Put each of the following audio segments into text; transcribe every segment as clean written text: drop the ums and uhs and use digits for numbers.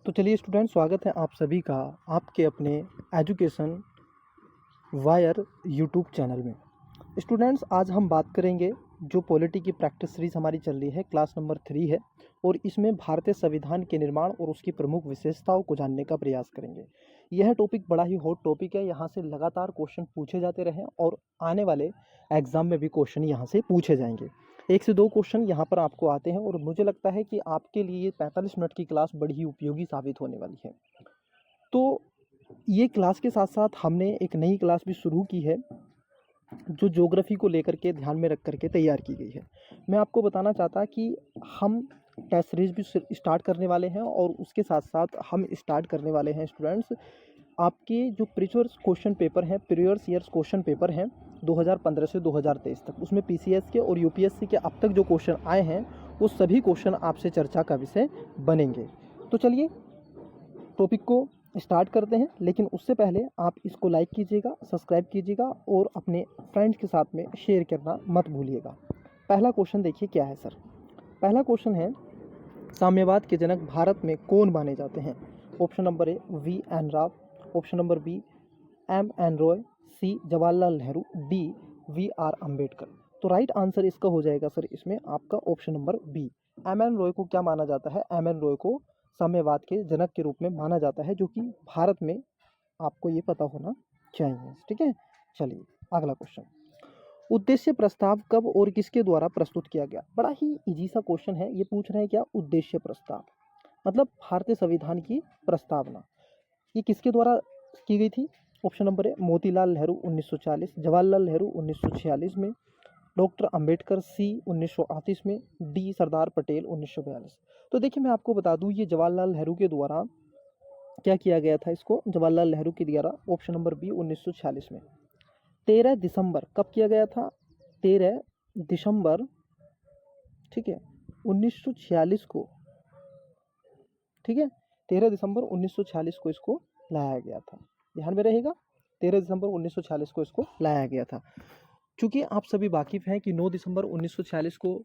तो चलिए स्टूडेंट, स्वागत है आप सभी का आपके अपने एजुकेशन वायर यूट्यूब चैनल में। स्टूडेंट्स, आज हम बात करेंगे जो पॉलिटी की प्रैक्टिस सीरीज हमारी चल रही है, क्लास नंबर 3 है और इसमें भारतीय संविधान के निर्माण और उसकी प्रमुख विशेषताओं को जानने का प्रयास करेंगे। यह टॉपिक बड़ा ही हॉट टॉपिक है, यहाँ से लगातार क्वेश्चन पूछे जाते रहे और आने वाले एग्जाम में भी क्वेश्चन यहाँ से पूछे जाएंगे। 1 से 2 क्वेश्चन यहाँ पर आपको आते हैं और मुझे लगता है कि आपके लिए 45 मिनट की क्लास बड़ी ही उपयोगी साबित होने वाली है। तो ये क्लास के साथ साथ हमने एक नई क्लास भी शुरू की है जो ज्योग्राफी को लेकर के ध्यान में रख करके तैयार की गई है। मैं आपको बताना चाहता कि हम टेस्ट सीरीज भी स्टार्ट करने वाले हैं और उसके साथ साथ हम स्टार्ट करने वाले हैं स्टूडेंट्स आपके जो प्रीवियस क्वेश्चन पेपर हैं, प्रीवियस ईयर्स क्वेश्चन पेपर हैं 2015 से 2023 तक, उसमें पीसीएस के और यूपीएससी के अब तक जो क्वेश्चन आए हैं वो सभी क्वेश्चन आपसे चर्चा का विषय बनेंगे। तो चलिए टॉपिक को स्टार्ट करते हैं, लेकिन उससे पहले आप इसको लाइक कीजिएगा, सब्सक्राइब कीजिएगा और अपने फ्रेंड्स के साथ में शेयर करना मत भूलिएगा। पहला क्वेश्चन देखिए क्या है सर। पहला क्वेश्चन है, साम्यवाद के जनक भारत में कौन माने जाते हैं? Option number A V N Rao, option number B M N Roy, C Jawaharlal Nehru, D V R Ambedkar. तो राइट आंसर इसका हो जाएगा सर इसमें आपका option number B. M N Roy को क्या माना जाता है? एम एन रॉय को साम्यवाद के जनक के रूप में माना जाता है, जो कि भारत में आपको ये पता होना चाहिए। ठीक है, चलिए अगला क्वेश्चन। उद्देश्य प्रस्ताव कब और किसके द्वारा प्रस्तुत किया गया? बड़ा ही इजी सा क्वेश्चन है। ये पूछ रहे हैं क्या? उद्देश्य प्रस्ताव मतलब भारतीय संविधान की प्रस्तावना, ये किसके द्वारा की गई थी? ऑप्शन नंबर ए मोतीलाल नेहरू 1940, जवाहरलाल नेहरू 1946 में, डॉक्टर अंबेडकर सी 1938 में, डी सरदार पटेल 1942। तो देखिए मैं आपको बता दूं, ये जवाहरलाल नेहरू के द्वारा क्या किया गया था, इसको जवाहरलाल नेहरू के द्वारा ऑप्शन नंबर बी 1946 में 13 दिसंबर कब किया गया था? 13 दिसंबर, ठीक है, 1946 को, ठीक है, 13 दिसंबर 1946 को इसको लाया गया था। ध्यान में रहेगा, 13 दिसंबर 1946 को इसको लाया गया था। चूँकि आप सभी वाकिफ़ हैं कि 9 दिसंबर 1946 को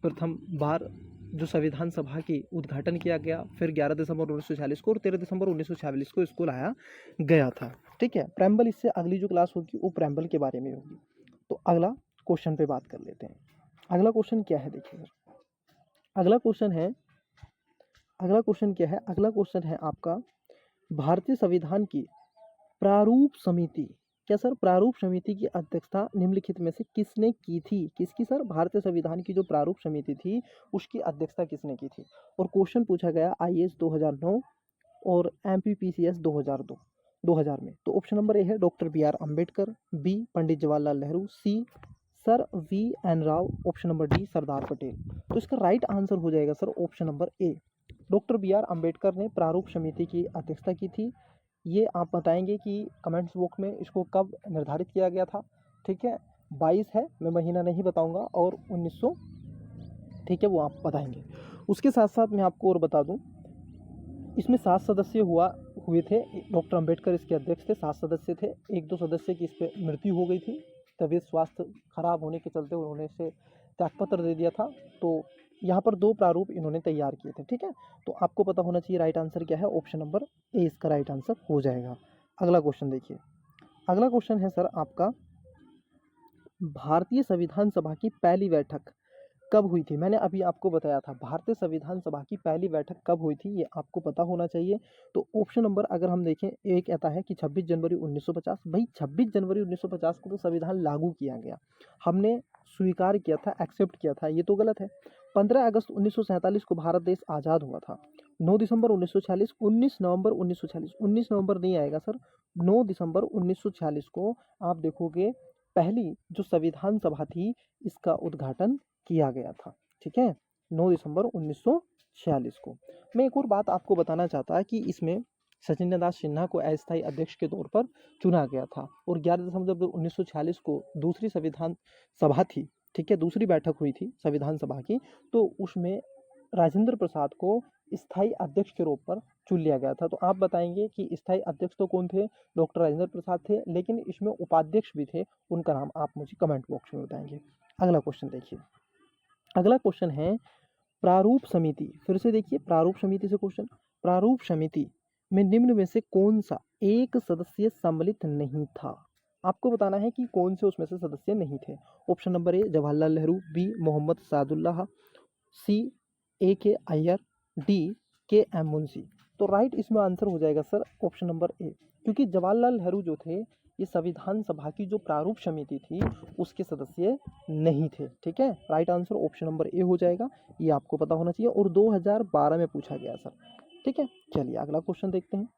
प्रथम बार जो संविधान सभा की उद्घाटन किया गया, फिर 11 दिसंबर 1946 को और 13 दिसंबर 1946 को इसको लाया गया था। ठीक है, प्रेम्बल, इससे अगली जो क्लास होगी वो प्रेम्बल के बारे में होगी। तो अगला क्वेश्चन पे बात कर लेते हैं। अगला क्वेश्चन क्या है देखिए, अगला क्वेश्चन है, अगला क्वेश्चन क्या है? अगला क्वेश्चन है आपका, भारतीय संविधान की प्रारूप समिति, क्या सर प्रारूप समिति की अध्यक्षता निम्नलिखित में से किसने की थी? किसकी सर? भारतीय संविधान की जो प्रारूप समिति थी उसकी अध्यक्षता किसने की थी? और क्वेश्चन पूछा गया आईएएस 2009 और एमपीपीसीएस 2000 में। तो ऑप्शन नंबर ए है doctor B R Ambedkar, B Pandit Jawaharlal Nehru, C sir V N Rao, option number D Sardar Patel. तो इसका राइट आंसर हो जाएगा sir option number A, doctor B R Ambedkar ने प्रारूप समिति की अध्यक्षता की थी। ये आप बताएंगे कि कमेंट्स बॉक्स में इसको कब निर्धारित किया गया था। ठीक है, 22 है, मैं महीना नहीं बताऊंगा, और 1900, ठीक है, वो आप बताएंगे। उसके साथ साथ मैं आपको और बता दूं, इसमें 7 सदस्य हुए थे, डॉक्टर अंबेडकर इसके अध्यक्ष थे, 7 सदस्य थे। 1-2 सदस्य की इस पर मृत्यु हो गई थी, तबीयत स्वास्थ्य खराब होने के चलते उन्होंने इसे त्यागपत्र दे दिया था। तो यहाँ पर 2 प्रारूप इन्होंने तैयार किए थे। ठीक है, तो आपको पता होना चाहिए राइट आंसर क्या है, ऑप्शन नंबर ए इसका राइट आंसर हो जाएगा। अगला क्वेश्चन देखिए, अगला क्वेश्चन है सर आपका, भारतीय संविधान सभा की पहली बैठक कब हुई थी? मैंने अभी आपको बताया था भारतीय संविधान सभा की पहली बैठक कब हुई थी, ये आपको पता होना चाहिए। तो ऑप्शन नंबर अगर हम देखें, एक कहता है कि 26 जनवरी 1950। भाई 26 जनवरी 1950 को तो संविधान लागू किया गया, हमने स्वीकार किया था, एक्सेप्ट किया था, ये तो गलत है। 15 अगस्त 1947 को भारत देश आज़ाद हुआ था। 9 दिसंबर 1946, 19 नवंबर 1946, 19 नवंबर नहीं आएगा सर, 9 दिसंबर 1946 को आप देखोगे पहली जो संविधान सभा थी इसका उद्घाटन किया गया था। ठीक है, 9 दिसंबर 1946 को। मैं एक और बात आपको बताना चाहता कि इसमें सचिंद्र दास सिन्हा को अस्थायी अध्यक्ष के तौर पर चुना गया था, और 11 दिसंबर 1946 को दूसरी संविधान सभा थी, ठीक है, दूसरी बैठक हुई थी संविधान सभा की, तो उसमें राजेंद्र प्रसाद को स्थायी अध्यक्ष के रूप पर चुन लिया गया था। तो आप बताएंगे कि स्थायी अध्यक्ष तो कौन थे? डॉक्टर राजेंद्र प्रसाद थे, लेकिन इसमें उपाध्यक्ष भी थे, उनका नाम आप मुझे कमेंट बॉक्स में बताएंगे। अगला क्वेश्चन देखिए, अगला क्वेश्चन है प्रारूप समिति, फिर से देखिए प्रारूप समिति से क्वेश्चन, प्रारूप समिति में निम्न में से कौन सा एक सदस्य सम्मिलित नहीं था? आपको बताना है कि कौन से उसमें से सदस्य नहीं थे। Option number A Jawaharlal Nehru, B Mohammad Saadullah, C A K Ayyar, D K M Munshi. तो राइट इसमें आंसर हो जाएगा सर ऑप्शन नंबर ए, क्योंकि जवाहरलाल नेहरू जो थे ये संविधान सभा की जो प्रारूप समिति थी उसके सदस्य नहीं थे। ठीक है, राइट आंसर ऑप्शन नंबर ए हो जाएगा, ये आपको पता होना चाहिए और 2012 में पूछा गया सर। ठीक है, चलिए अगला क्वेश्चन देखते हैं।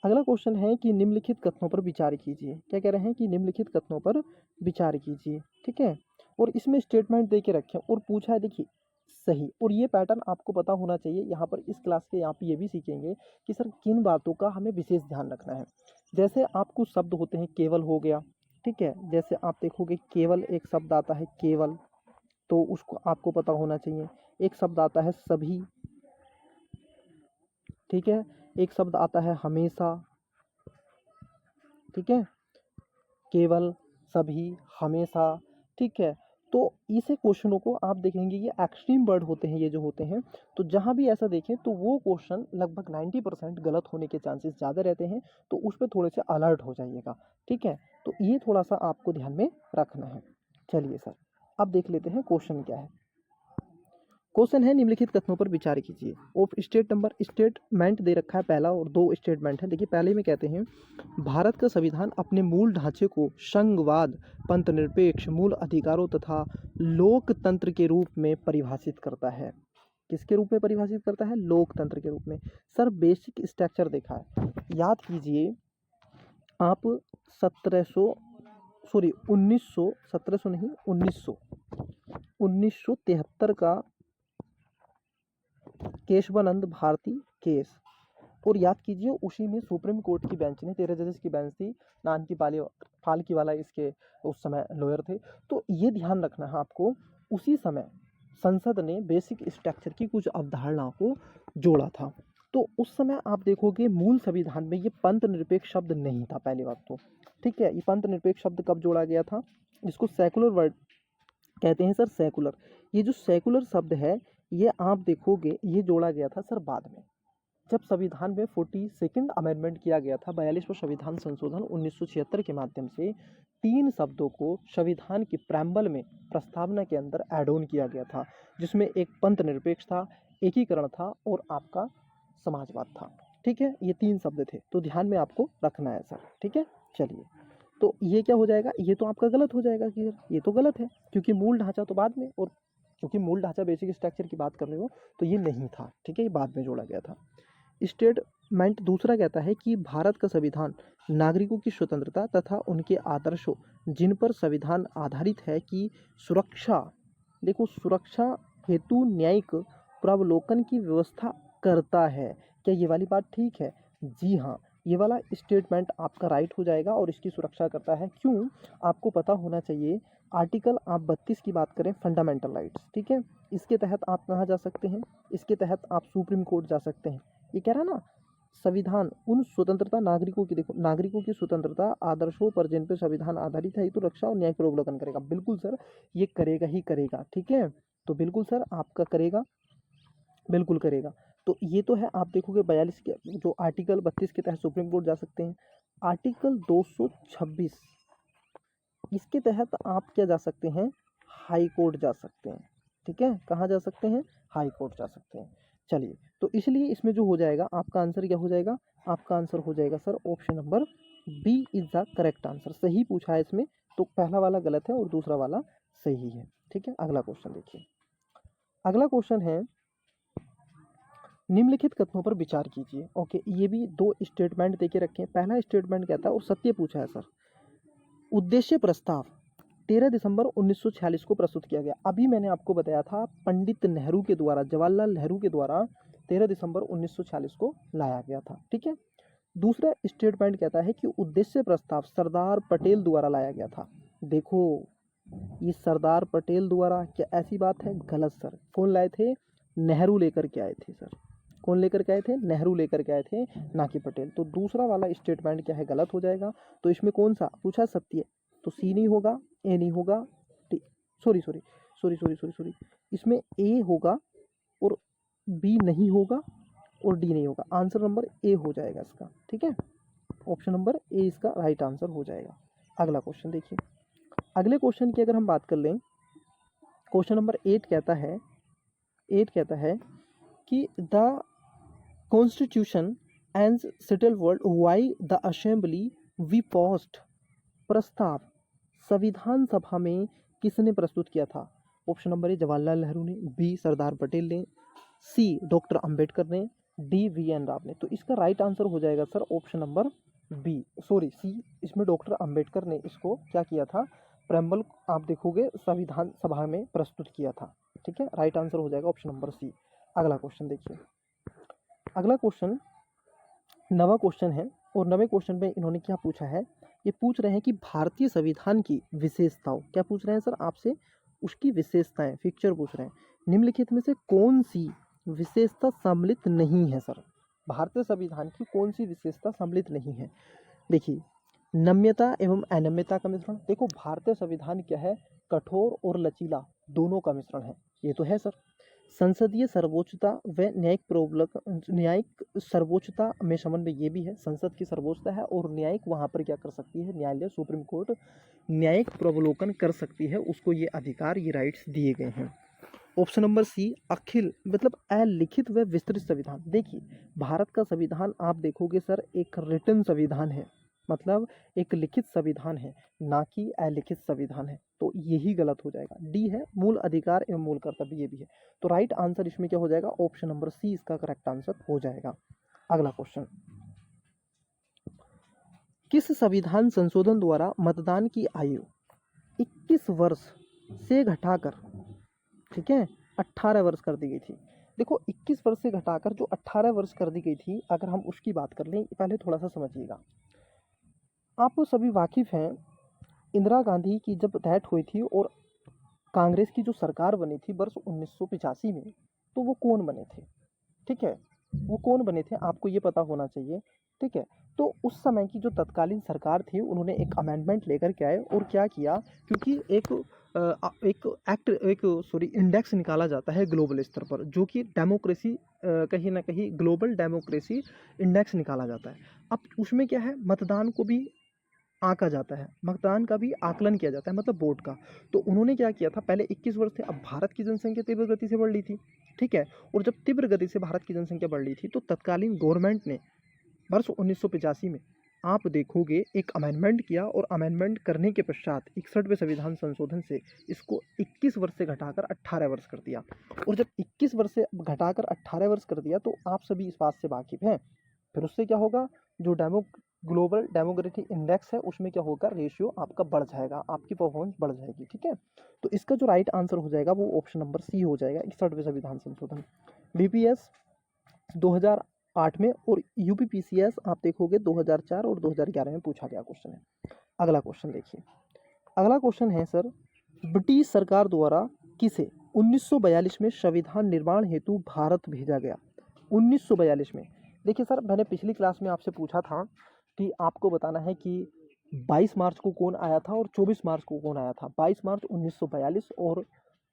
अगला क्वेश्चन है कि निम्नलिखित कथनों पर विचार कीजिए। क्या कह रहे हैं कि निम्नलिखित कथनों पर विचार कीजिए। ठीक है, और इसमें स्टेटमेंट दे के रखे और पूछा है देखिए सही, और ये पैटर्न आपको पता होना चाहिए। यहाँ पर इस क्लास के यहाँ पे ये भी सीखेंगे कि सर किन बातों का हमें विशेष ध्यान रखना है। जैसे आपको शब्द होते हैं केवल हो गया, ठीक है, जैसे आप देखोगे केवल एक शब्द आता है केवल, तो उसको आपको पता होना चाहिए। एक शब्द आता है सभी, ठीक है, एक शब्द आता है हमेशा, ठीक है, केवल, सभी, हमेशा, ठीक है। तो इसे क्वेश्चनों को आप देखेंगे ये एक्सट्रीम वर्ड होते हैं, ये जो होते हैं, तो जहाँ भी ऐसा देखें तो वो क्वेश्चन लगभग 90% गलत होने के चांसेस ज़्यादा रहते हैं, तो उस पर थोड़े से अलर्ट हो जाइएगा। ठीक है, तो ये थोड़ा सा आपको ध्यान में रखना है। चलिए सर अब देख लेते हैं क्वेश्चन क्या है। क्वेश्चन है निम्नलिखित कथनों पर विचार कीजिए। ऑफ स्टेटमेंट दे रखा है पहला, और दो स्टेटमेंट है। देखिए पहले में कहते हैं भारत का संविधान अपने मूल ढांचे को संघवाद, पंथनिरपेक्ष मूल अधिकारों तथा लोकतंत्र के रूप में परिभाषित करता है। किसके रूप में परिभाषित करता है? लोकतंत्र के रूप में। सर बेसिक स्ट्रक्चर देखा है, याद कीजिए आप 1973 का केशवानंद भारती केस, और याद कीजिए उसी में सुप्रीम कोर्ट की बेंच ने 13 जजेस की बेंच थी, नान की पालकी वाला इसके उस समय लॉयर थे। तो ये ध्यान रखना है आपको, उसी समय संसद ने बेसिक स्ट्रक्चर की कुछ अवधारणाओं को जोड़ा था। तो उस समय आप देखोगे मूल संविधान में ये पंथ निरपेक्ष शब्द नहीं था पहली बात तो। ठीक है, ये पंथ निरपेक्ष शब्द कब जोड़ा गया था? जिसको सेकुलर वर्ड कहते हैं सर, सेकुलर। ये जो सेकुलर शब्द है ये आप देखोगे ये जोड़ा गया था सर बाद में, जब संविधान में 42nd अमेंडमेंट किया गया था, 42वां संविधान संशोधन 1976 के माध्यम से 3 शब्दों को संविधान की प्रेम्बल में प्रस्तावना के अंदर ऐड ऑन किया गया था, जिसमें एक पंथ निरपेक्ष था, एकीकरण था और आपका समाजवाद था। ठीक है, ये 3 शब्द थे, तो ध्यान में आपको रखना है सर। ठीक है, चलिए तो ये क्या हो जाएगा, ये तो आपका गलत हो जाएगा कि ये तो गलत है, क्योंकि मूल ढांचा तो बाद में, और क्योंकि मूल ढांचा बेसिक स्ट्रक्चर की बात कर रहे हो तो ये नहीं था। ठीक है, ये बाद में जोड़ा गया था। स्टेटमेंट दूसरा कहता है कि भारत का संविधान नागरिकों की स्वतंत्रता तथा उनके आदर्शों जिन पर संविधान आधारित है की सुरक्षा, देखो सुरक्षा हेतु न्यायिक प्रावलोकन की व्यवस्था करता है। क्या ये वाली बात ठीक है? जी हाँ, ये वाला स्टेटमेंट आपका राइट हो जाएगा और इसकी सुरक्षा करता है। क्यों? आपको पता होना चाहिए आर्टिकल आप 32 की बात करें, फंडामेंटल राइट्स, ठीक है, इसके तहत आप कहाँ जा सकते हैं? इसके तहत आप सुप्रीम कोर्ट जा सकते हैं। ये कह रहा ना संविधान उन स्वतंत्रता नागरिकों की, देखो नागरिकों की स्वतंत्रता आदर्शों पर जिन पर संविधान आधारित है, तो रक्षा और न्याय का अवलोकन करेगा। बिल्कुल सर, ये करेगा ही करेगा। ठीक है, तो बिल्कुल सर आपका करेगा, बिल्कुल करेगा। तो ये तो है, आप देखोगे 42 के जो आर्टिकल 32 के तहत सुप्रीम कोर्ट जा सकते हैं। आर्टिकल 226 इसके तहत आप क्या जा सकते हैं? हाई कोर्ट जा सकते हैं। ठीक है, कहाँ जा सकते हैं? हाई कोर्ट जा सकते हैं। चलिए, तो इसलिए इसमें जो हो जाएगा आपका आंसर क्या हो जाएगा? आपका आंसर हो जाएगा sir option number B is the correct answer. सही पूछा है इसमें, तो पहला वाला गलत है और दूसरा वाला सही है। ठीक है, अगला क्वेश्चन देखिए। अगला क्वेश्चन है निम्नलिखित कथनों पर विचार कीजिए। ओके, ये भी 2 स्टेटमेंट देके रखे हैं। पहला स्टेटमेंट कहता है, और सत्य पूछा है सर, उद्देश्य प्रस्ताव 13 दिसंबर 1946 को प्रस्तुत किया गया। अभी मैंने आपको बताया था पंडित नेहरू के द्वारा, जवाहरलाल नेहरू के द्वारा 13 दिसंबर 1946 को लाया गया था। ठीक है, दूसरा स्टेटमेंट कहता है कि उद्देश्य प्रस्ताव सरदार पटेल द्वारा लाया गया था। देखो ये सरदार पटेल द्वारा, क्या ऐसी बात है? गलत सर। कौन लाए थे? नेहरू लेकर के आए थे सर। कौन लेकर के आए थे? नेहरू लेकर के आए थे, ना कि पटेल। तो दूसरा वाला स्टेटमेंट क्या है? गलत हो जाएगा। तो इसमें कौन सा पूछा? सत्य। तो सी नहीं होगा, ए नहीं होगा, sorry sorry sorry sorry sorry sorry, इसमें ए होगा और बी नहीं होगा और डी नहीं होगा। आंसर नंबर ए हो जाएगा इसका, ठीक है। ऑप्शन नंबर ए इसका राइट आंसर हो जाएगा। अगला क्वेश्चन देखिए, अगले क्वेश्चन की अगर हम बात कर लें, क्वेश्चन नंबर 8 कहता है कि the constitution and settle world why the assembly we passed प्रस्ताव संविधान सभा में किसने प्रस्तुत किया था? Option number A Jawaharlal Nehru ने, बी सरदार पटेल ने, सी डॉक्टर अंबेडकर ने, डी वी एन राव ने। तो इसका राइट आंसर हो जाएगा sir option number B, sorry C. इसमें डॉक्टर अंबेडकर ने इसको क्या किया था, प्रेम्बल आप देखोगे संविधान सभा में प्रस्तुत किया था, ठीक है। राइट आंसर हो जाएगा ऑप्शन नंबर सी। अगला क्वेश्चन देखिए, अगला क्वेश्चन नवा क्वेश्चन है और नवे क्वेश्चन में इन्होंने क्या पूछा है, ये पूछ रहे हैं कि भारतीय संविधान की विशेषताओं, क्या पूछ रहे हैं सर आपसे, उसकी विशेषताएं, फीचर पूछ रहे हैं। निम्नलिखित में से कौन सी विशेषता सम्मिलित नहीं है सर? भारतीय संविधान की कौन सी विशेषता सम्मिलित नहीं है? देखिए, नम्यता एवं अनम्यता का मिश्रण। देखो भारतीय संविधान क्या है, कठोर और लचीला दोनों का मिश्रण है, ये तो है सर। संसदीय सर्वोच्चता व न्यायिक सर्वोच्चता में समन्वय, ये भी है। संसद की सर्वोच्चता है और न्यायिक वहाँ पर क्या कर सकती है, न्यायालय सुप्रीम कोर्ट न्यायिक प्रवलोकन कर सकती है, उसको ये अधिकार, ये राइट्स दिए गए हैं। ऑप्शन नंबर सी अखिल मतलब अलिखित व विस्तृत संविधान। देखिए भारत का संविधान आप देखोगे सर एक रिटन संविधान है, मतलब एक लिखित संविधान है, ना कि अलिखित संविधान है, तो यही गलत हो जाएगा। डी है मूल अधिकार एवं मूल कर्तव्य, ये भी है। तो राइट आंसर इसमें क्या हो जाएगा, ऑप्शन नंबर सी इसका करेक्ट आंसर हो जाएगा। अगला क्वेश्चन, किस संविधान संशोधन द्वारा मतदान की आयु 21 वर्ष से घटाकर, ठीक है, 18 वर्ष कर दी गई थी? देखो 21 वर्ष से घटाकर जो 18 वर्ष कर दी गई थी, अगर हम उसकी बात कर लें, पहले थोड़ा सा समझिएगा। आप सभी वाकिफ हैं इंदिरा गांधी की जब डेथ हुई थी और कांग्रेस की जो सरकार बनी थी वर्ष 1985 में, तो वो कौन बने थे, ठीक है, वो कौन बने थे आपको ये पता होना चाहिए, ठीक है। तो उस समय की जो तत्कालीन सरकार थी उन्होंने एक अमेंडमेंट लेकर के आए और क्या किया, क्योंकि एक इंडेक्स निकाला जाता है ग्लोबल स्तर पर, जो कि डेमोक्रेसी कहीं ना कहीं ग्लोबल डेमोक्रेसी इंडेक्स निकाला जाता है। अब उसमें क्या है, मतदान को भी आंका जाता है, मतदान का भी आकलन किया जाता है, मतलब वोट का। तो उन्होंने क्या किया था, पहले 21 वर्ष थे, अब भारत की जनसंख्या तीव्र गति से बढ़ रही थी, ठीक है, और जब तीव्र गति से भारत की जनसंख्या बढ़ रही थी तो तत्कालीन गवर्नमेंट ने वर्ष 1985 में आप देखोगे एक अमेंडमेंट किया और अमेंडमेंट करने के पश्चात 61वें संविधान संशोधन से इसको 21 वर्ष से घटाकर 18 वर्ष कर दिया। और जब 21 वर्ष से घटाकर 18 वर्ष कर दिया तो आप सभी इस बात से वाकिफ हैं, फिर उससे क्या होगा, जो ग्लोबल डेमोक्रेटिक इंडेक्स है उसमें क्या होगा, रेशियो आपका बढ़ जाएगा, आपकी परफॉर्मेंस बढ़ जाएगी, ठीक है। तो इसका जो राइट आंसर हो जाएगा वो ऑप्शन नंबर सी हो जाएगा, 61वें संविधान संशोधन। बीपीएस 2008 में और यूपीपीसीएस आप देखोगे 2004 और 2011 में पूछा गया क्वेश्चन है। अगला क्वेश्चन देखिए, अगला क्वेश्चन है सर, ब्रिटिश सरकार द्वारा किसे 1942 में संविधान निर्माण हेतु भारत भेजा गया? 1942 में, देखिए सर मैंने पिछली क्लास में आपसे पूछा था कि आपको बताना है कि 22 मार्च को कौन आया था और 24 मार्च को कौन आया था। 22 मार्च 1942 और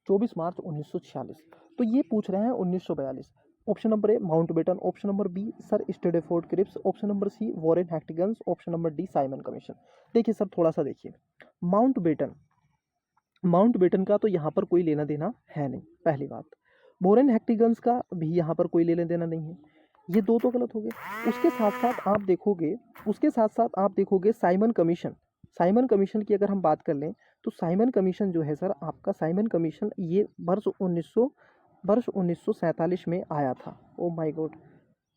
24 मार्च 1946, तो ये पूछ रहे हैं 1942। Option number A Mountbatten, option number B sir Stafford Cripps, option number C Warren Hastings, option number D Simon commission. देखिए सर थोड़ा सा देखिए, माउंटबेटन का तो यहाँ पर कोई लेना देना है नहीं, पहली बात। वॉरेन हेस्टिंग्स का भी यहाँ पर कोई लेना देना नहीं है, ये दो तो गलत हो गए। उसके साथ साथ आप देखोगे साइमन कमीशन की अगर हम बात कर लें तो साइमन कमीशन जो है सर आपका, साइमन कमीशन ये वर्ष 1947 में आया था। ओ माय गॉड,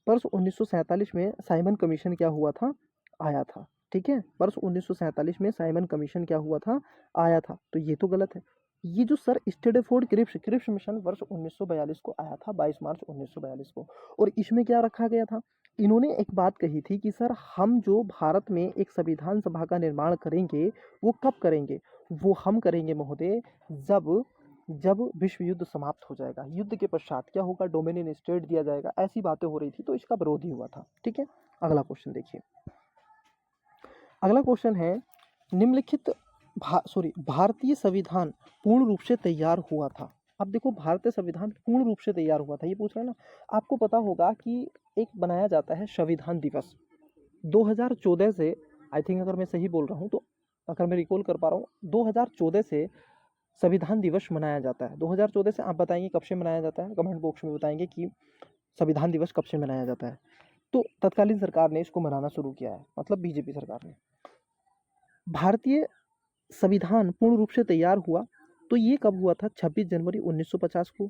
वर्ष 1947 में साइमन कमीशन क्या हुआ था, आया था, ठीक है। वर्ष 1947 में साइमन कमीशन क्या हुआ था, आया था, तो ये तो गलत है। ये जो सर स्टैटिफोर्ड क्रिप्स मिशन वर्ष 1942 को आया था, 22 मार्च 1942 को, और इसमें क्या रखा गया था, इन्होंने एक बात कही थी कि सर हम जो भारत में एक संविधान सभा का निर्माण करेंगे वो कब करेंगे, वो हम करेंगे महोदय जब विश्व युद्ध समाप्त हो जाएगा, युद्ध के पश्चात क्या होगा, डोमिनियन स्टेट दिया जाएगा, ऐसी बातें हो रही थी, तो इसका विरोध ही हुआ था, ठीक है। अगला क्वेश्चन देखिए, अगला क्वेश्चन है, निम्नलिखित भारतीय संविधान पूर्ण रूप से तैयार हुआ था। अब देखो भारतीय संविधान पूर्ण रूप से तैयार हुआ था, ये पूछ रहा है ना। आपको पता होगा कि एक बनाया जाता है संविधान दिवस 2014 से, आई थिंक अगर मैं सही बोल रहा हूँ तो, अगर मैं रिकॉल कर पा रहा हूँ 2014 से संविधान दिवस मनाया जाता है। 2014 से आप बताएंगे कब से मनाया जाता है, कमेंट बॉक्स में बताएंगे कि संविधान दिवस कब से मनाया जाता है। तो तत्कालीन सरकार ने इसको मनाना शुरू किया है, मतलब बीजेपी सरकार ने। भारतीय संविधान पूर्ण रूप से तैयार हुआ तो ये कब हुआ था? 26 जनवरी 1950 को,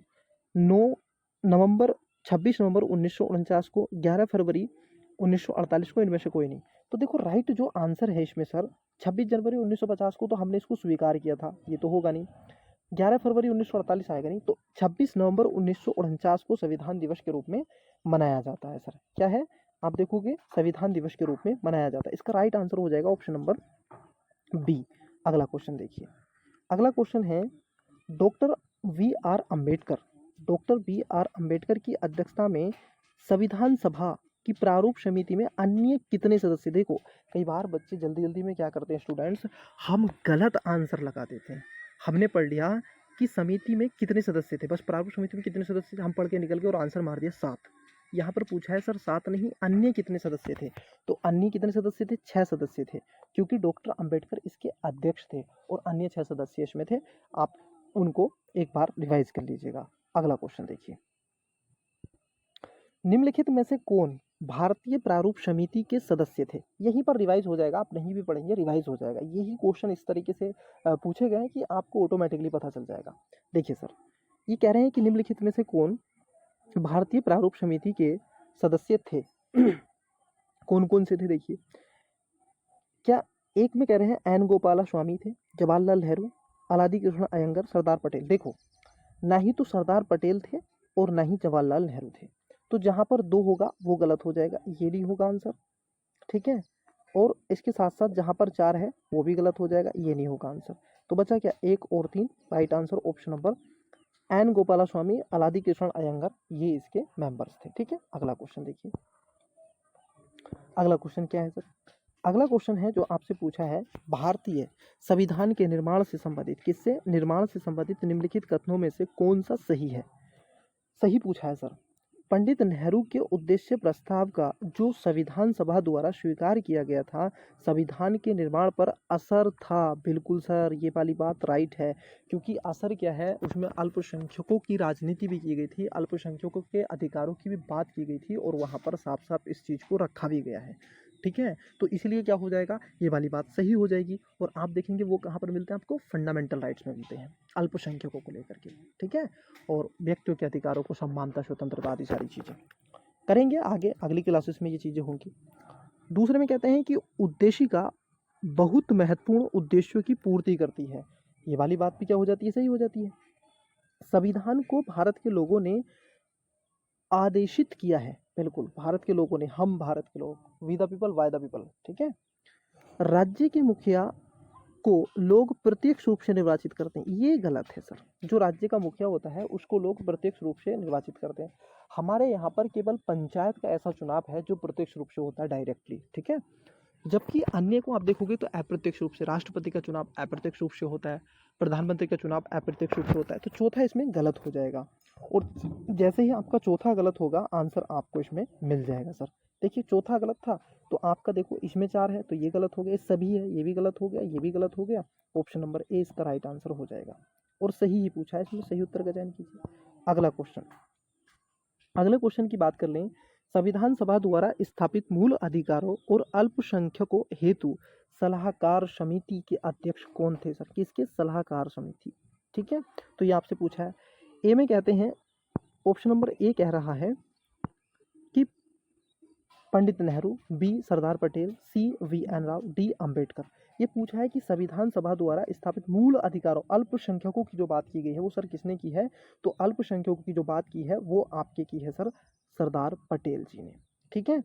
9 नवंबर 26 नवंबर 1949 को, 11 फरवरी 1948 को, इनमें से कोई नहीं। तो देखो राइट जो आंसर है इसमें सर 26 जनवरी 1950 को तो हमने इसको स्वीकार किया था, ये तो होगा नहीं। 11 फरवरी 1948 आएगा नहीं, तो 26 नवंबर 1949 को संविधान दिवस के रूप में मनाया जाता है सर। क्या है? आप देखोगे संविधान दिवस के रूप में मनाया जाता है। इसका राइट आंसर हो जाएगा ऑप्शन नंबर बी। अगला क्वेश्चन देखिए। अगला क्वेश्चन है doctor V R Ambedkar, doctor B R Ambedkar की अध्यक्षता में संविधान सभा की प्रारूप समिति में अन्य कितने सदस्य? देखो कई बार बच्चे जल्दी जल्दी में क्या करते हैं स्टूडेंट्स, हम गलत आंसर लगा देते हैं। हमने पढ़ लिया कि समिति में कितने सदस्य थे, बस प्रारूप समिति में कितने सदस्य थे हम पढ़ के निकल गए और आंसर मार दिया 7। यहाँ पर पूछा है सर 7 नहीं, अन्य कितने सदस्य थे? तो अन्य कितने सदस्य थे? 6 सदस्य थे, क्योंकि डॉक्टर अंबेडकर इसके अध्यक्ष थे और अन्य 6 सदस्य इसमें थे। आप उनको एक बार रिवाइज कर लीजिएगा। अगला क्वेश्चन देखिए। निम्नलिखित में से कौन भारतीय प्रारूप समिति के सदस्य थे? यहीं पर रिवाइज हो जाएगा, आप नहीं भी पढ़ेंगे रिवाइज हो जाएगा। यही क्वेश्चन इस तरीके से पूछे गए हैं कि आपको ऑटोमेटिकली पता चल जाएगा। देखिए सर, ये कह रहे हैं कि निम्नलिखित में से कौन भारतीय प्रारूप समिति के सदस्य थे? कौन कौन से थे देखिए। क्या एक में कह रहे हैं एन गोपाला स्वामी थे, जवाहरलाल नेहरू, अलादी कृष्ण अयंगर, सरदार पटेल। देखो ना ही तो सरदार पटेल थे और ना ही जवाहरलाल नेहरू थे, तो जहां पर 2 होगा वो गलत हो जाएगा, ये नहीं होगा आंसर, ठीक है। और इसके साथ साथ जहां पर 4 है वो भी गलत हो जाएगा, ये नहीं होगा आंसर। तो बचा क्या? 1 और 3। Right answer option number N Gopala Swami, Alladi Krishna Ayyangar, ये इसके मेंबर्स थे, ठीक है। अगला क्वेश्चन देखिए। अगला क्वेश्चन क्या है सर? अगला क्वेश्चन है जो आपसे पूछा है भारतीय संविधान के निर्माण से संबंधित, किससे निर्माण से संबंधित निम्नलिखित कथनों में से कौन सा सही है? सही पूछा है सर। पंडित नेहरू के उद्देश्य प्रस्ताव का जो संविधान सभा द्वारा स्वीकार किया गया था, संविधान के निर्माण पर असर था। बिल्कुल सर, ये वाली बात राइट है, क्योंकि असर क्या है, उसमें अल्पसंख्यकों की राजनीति भी की गई थी, अल्पसंख्यकों के अधिकारों की भी बात की गई थी और वहाँ पर साफ साफ इस चीज़ को रखा भी गया है, ठीक है। तो इसलिए क्या हो जाएगा, ये वाली बात सही हो जाएगी। और आप देखेंगे वो कहाँ पर मिलते हैं आपको? फंडामेंटल राइट्स में मिलते हैं, अल्पसंख्यकों को लेकर के, ठीक है। और व्यक्तियों के अधिकारों को समानता, स्वतंत्रता आदि सारी चीज़ें करेंगे आगे, अगली क्लासेस में ये चीज़ें होंगी। दूसरे में कहते हैं कि उद्देशिका बहुत महत्वपूर्ण उद्देश्यों की पूर्ति करती है। ये वाली बात भी क्या हो जाती है? सही हो जाती है। संविधान को भारत के लोगों ने आदेशित किया है, बिल्कुल भारत के लोगों ने, हम भारत के लोग, we the people by the people, ठीक है। राज्य के मुखिया को लोग प्रत्यक्ष रूप से निर्वाचित करते हैं, ये गलत है सर। जो राज्य का मुखिया होता है उसको लोग प्रत्यक्ष रूप से निर्वाचित करते हैं। हमारे यहाँ पर केवल पंचायत का ऐसा चुनाव है जो प्रत्यक्ष रूप से होता है, डायरेक्टली, ठीक है। जबकि अन्य को आप देखोगे तो अप्रत्यक्ष रूप से, राष्ट्रपति का चुनाव अप्रत्यक्ष रूप से होता है, प्रधानमंत्री का चुनाव अप्रत्यक्ष रूप से होता है। तो चौथा इसमें गलत हो जाएगा, और जैसे ही आपका चौथा गलत होगा आंसर आपको इसमें मिल जाएगा सर। देखिए चौथा गलत था, तो आपका देखो इसमें 4 है तो ये गलत हो गया, सभी है ये भी गलत हो गया, ये भी गलत हो गया। ऑप्शन नंबर ए इसका राइट आंसर हो जाएगा, और सही ही पूछा है, इसमें सही उत्तर का चयन कीजिए। अगला क्वेश्चन, अगले क्वेश्चन की बात कर लें। संविधान सभा द्वारा स्थापित मूल अधिकारों और अल्पसंख्यकों हेतु सलाहकार समिति के अध्यक्ष कौन थे सर? किसके? सलाहकार समिति, ठीक है। तो ये आपसे पूछा है। ए में कहते हैं, ऑप्शन नंबर ए कह रहा है कि Pandit Nehru, B Sardar Patel, C V N Rao, D Ambedkar. ये पूछा है कि संविधान सभा द्वारा स्थापित मूल अधिकारों, अल्पसंख्यकों की जो बात की गई है वो सर किसने की है? तो अल्पसंख्यकों की जो बात की है वो आपके की है सर सरदार पटेल जी ने, ठीक है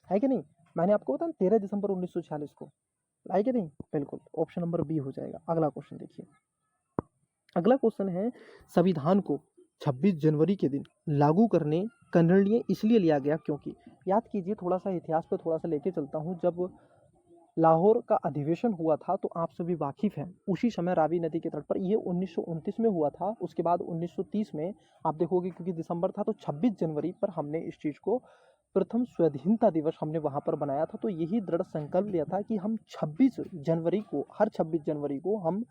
कि नहीं? मैंने आपको बताया 13 दिसंबर 1946 को, है कि नहीं? बिल्कुल, ऑप्शन नंबर बी हो जाएगा। अगला क्वेश्चन देखिए। अगला क्वेश्चन है, संविधान को 26 जनवरी के दिन लागू करने का निर्णय इसलिए लिया गया क्योंकि, याद कीजिए, थोड़ा सा इतिहास पे थोड़ा सा लेके चलता हूँ। जब लाहौर का अधिवेशन हुआ था तो आप सभी वाकिफ़ हैं, उसी समय रावी नदी के तट पर। ये 1929 में हुआ था। उसके बाद 1930 में आप देखोगे, क्योंकि दिसंबर था, तो 26 जनवरी पर हमने इस चीज़ को प्रथम स्वाधीनता दिवस हमने वहाँ पर बनाया था। तो यही दृढ़ संकल्प लिया था कि हम 26 जनवरी को, हर 26 जनवरी को हम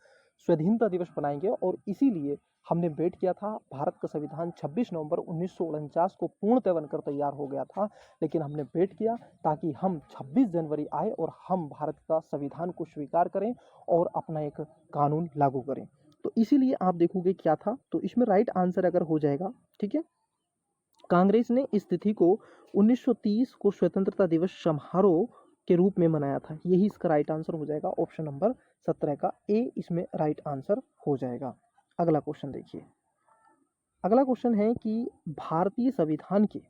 स्वाधीनता दिवस बनाएंगे। और इसीलिए हमने वेट किया था। भारत का संविधान 26 नवंबर 1949 को पूर्णतः बनकर तैयार हो गया था, लेकिन हमने वेट किया ताकि हम 26 जनवरी आए और हम भारत का संविधान को स्वीकार करें और अपना एक कानून लागू करें। तो इसीलिए आप देखोगे क्या था, तो इसमें राइट आंसर अगर हो जाएगा, ठीक है, कांग्रेस ने इस तिथि को 1930 को स्वतंत्रता दिवस समारोह के रूप में मनाया था। यही इसका राइट आंसर हो जाएगा। ऑप्शन नंबर 17 का ए इसमें राइट आंसर हो जाएगा। अगला क्वेश्चन देखिए। अगला क्वेश्चन है कि भारतीय संविधान के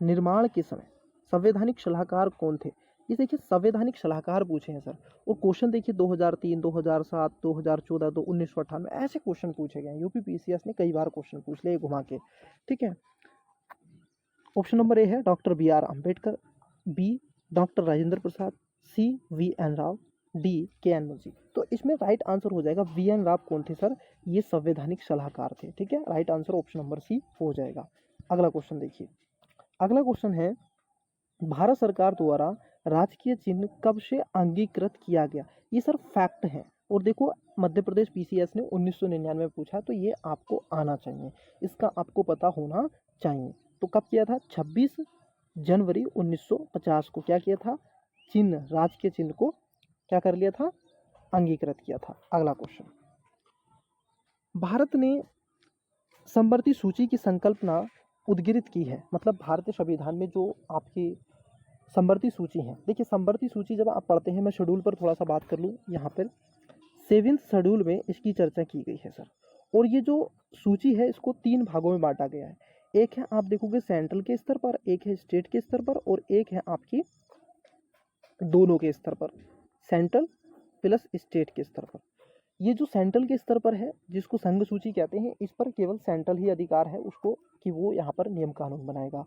निर्माण के समय संवैधानिक सलाहकार कौन थे। ये देखिए, संवैधानिक सलाहकार पूछे हैं सर। और क्वेश्चन देखिए 2003, 2007, 2014, 1998 ऐसे क्वेश्चन पूछे गए हैं। यूपी पीसीएस ने कई बार क्वेश्चन पूछ लिए घुमा के, ठीक है। ऑप्शन नंबर ए है doctor B R Ambedkar, B doctor Rajendra Prasad, C V N Rao, D K N Munshi. तो इसमें राइट आंसर हो जाएगा वी एन राव। कौन थे सर? ये संवैधानिक सलाहकार थे, ठीक है। Right answer option number C हो जाएगा। अगला क्वेश्चन देखिए। अगला क्वेश्चन है, भारत सरकार द्वारा राजकीय चिन्ह कब से अंगीकृत किया गया। ये सर फैक्ट है। और देखो, मध्य प्रदेश पीसीएस ने 1999 में पूछा, तो ये आपको आना चाहिए, इसका आपको पता होना चाहिए। तो कब किया था? 26 जनवरी 1950 को क्या किया था? चिन्ह, राजकीय चिन्ह को क्या कर लिया था? अंगीकृत किया था। अगला क्वेश्चन, भारत ने समवर्ती सूची की संकल्पना उद्गिरित की है। मतलब भारतीय संविधान में जो आपकी समवर्ती सूची है, देखिए समवर्ती सूची जब आप पढ़ते हैं, मैं शेड्यूल पर थोड़ा सा बात कर लूँ। यहाँ पर 7th शेड्यूल में इसकी चर्चा की गई है सर। और ये जो सूची है इसको 3 भागों में बांटा गया है। एक है आप देखोगे सेंट्रल के स्तर पर, एक है स्टेट के स्तर पर, और एक है आपकी दोनों के स्तर पर, सेंट्रल प्लस स्टेट के स्तर पर। ये जो सेंट्रल के स्तर पर है, जिसको संघ सूची कहते हैं, इस पर केवल सेंट्रल ही अधिकार है उसको कि वो यहाँ पर नियम कानून बनाएगा।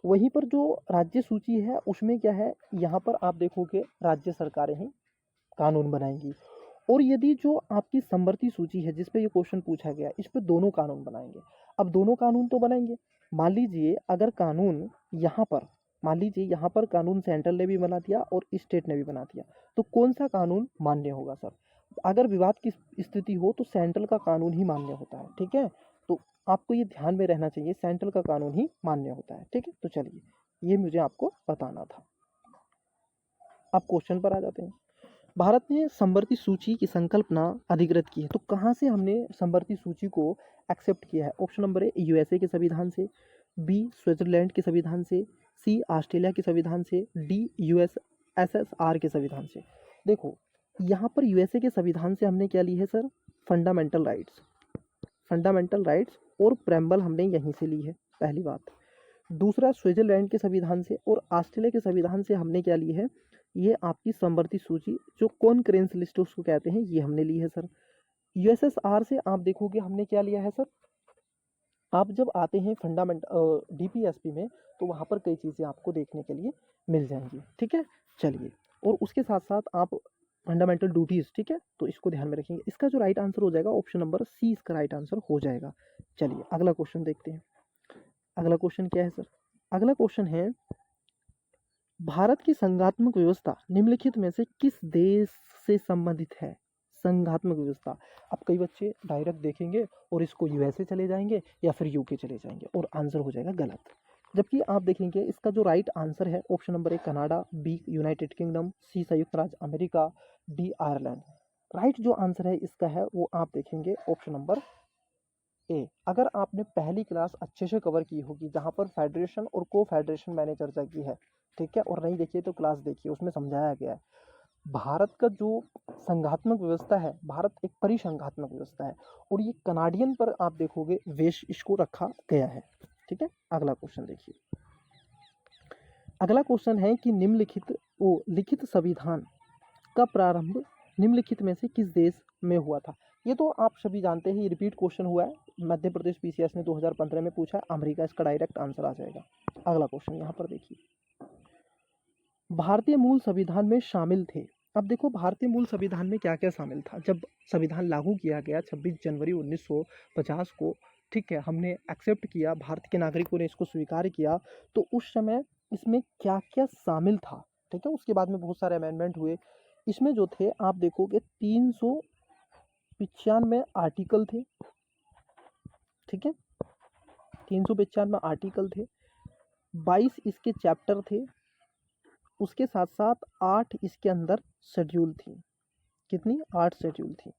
वहीं पर जो राज्य सूची है उसमें क्या है, यहाँ पर आप देखोगे राज्य सरकारें ही कानून बनाएंगी। और यदि जो आपकी समवर्ती सूची है जिस पे ये क्वेश्चन पूछा गया, इस पे दोनों कानून बनाएंगे। अब दोनों कानून तो बनाएंगे, मान लीजिए अगर कानून यहाँ पर, मान लीजिए यहाँ पर कानून सेंट्रल ने भी बना दिया और स्टेट ने भी बना दिया, तो कौन सा कानून मान्य होगा सर? अगर विवाद की स्थिति हो तो सेंट्रल का कानून ही मान्य होता है, ठीक है। तो आपको ये ध्यान में रहना चाहिए, सेंट्रल का कानून ही मान्य होता है, ठीक है। तो चलिए, ये मुझे आपको बताना था। अब क्वेश्चन पर आ जाते हैं। भारत ने समवर्ती सूची की संकल्पना अधिकृत की है, तो कहाँ से हमने समवर्ती सूची को एक्सेप्ट किया है? ऑप्शन नंबर ए यूएसए के संविधान से, बी स्विट्जरलैंड के संविधान से, सी ऑस्ट्रेलिया के संविधान से, डी यूएसएसआर के संविधान से। देखो, यहाँ पर यूएसए के संविधान से हमने क्या ली है sir? Fundamental rights, fundamental rights और प्रेम्बल हमने यहीं से ली है, पहली बात। दूसरा, स्विट्जरलैंड के संविधान से और ऑस्ट्रेलिया के संविधान से हमने क्या ली है? ये आपकी समवर्ती सूची, जो कॉन्करेंस लिस्ट उसको कहते हैं, ये हमने ली है सर। यूएसएसआर से आप देखोगे हमने क्या लिया है सर? आप जब आते हैं डीपीएसपी में, तो वहाँ पर कई चीज़ें आपको देखने के लिए मिल जाएंगी, ठीक है। चलिए, और उसके साथ साथ आप फंडामेंटल ड्यूटीज़, ठीक है, तो इसको ध्यान में रखेंगे। इसका जो राइट आंसर हो जाएगा ऑप्शन नंबर सी, इसका राइट आंसर हो जाएगा। चलिए अगला क्वेश्चन देखते हैं। अगला क्वेश्चन क्या है सर? अगला क्वेश्चन है, भारत की संघात्मक व्यवस्था निम्नलिखित में से किस देश से संबंधित है? संघात्मक व्यवस्था। अब कई बच्चे डायरेक्ट देखेंगे और इसको यूएसए चले जाएंगे या फिर यूके चले जाएंगे, और आंसर हो जाएगा गलत। जबकि आप देखेंगे इसका जो राइट आंसर है option number A Canada, B United Kingdom, C संयुक्त राज्य अमेरिका, डी आयरलैंड। राइट जो आंसर है इसका है वो आप देखेंगे ऑप्शन नंबर ए। अगर आपने पहली क्लास अच्छे से कवर की होगी, जहाँ पर फेडरेशन और को फेडरेशन मैंने चर्चा की है, ठीक है, और नहीं देखिए तो क्लास देखिए, उसमें समझाया गया है भारत का जो संघात्मक व्यवस्था है, भारत एक परिसंघात्मक व्यवस्था है, और ये कनाडियन पर आप देखोगे वेश इसको रखा गया है, ठीक है। अगला क्वेश्चन देखिए। अगला क्वेश्चन है कि लिखित संविधान का प्रारंभ निम्नलिखित में से किस देश में हुआ था? ये तो आप सभी जानते हैं, ये रिपीट क्वेश्चन हुआ है, मध्य प्रदेश पीसीएस ने 2015 में पूछा, अमेरिका इसका डायरेक्ट आंसर आ जाएगा। अगला क्वेश्चन यहाँ पर देखिए, भारतीय मूल संविधान में शामिल थे अब देखो भारतीय मूल संविधान में क्या क्या शामिल था जब संविधान लागू किया गया 26 जनवरी 1950 को। ठीक है, हमने एक्सेप्ट किया, भारत के नागरिकों ने इसको स्वीकार किया। तो उस समय इसमें क्या क्या शामिल था, ठीक है। उसके बाद में बहुत सारे अमेंडमेंट हुए। इसमें जो थे आप देखोगे 395 आर्टिकल थे, ठीक है। 395 आर्टिकल थे, 22 इसके चैप्टर थे। उसके साथ साथ 8 इसके अंदर शेड्यूल थी। कितनी? 8 शेड्यूल थी।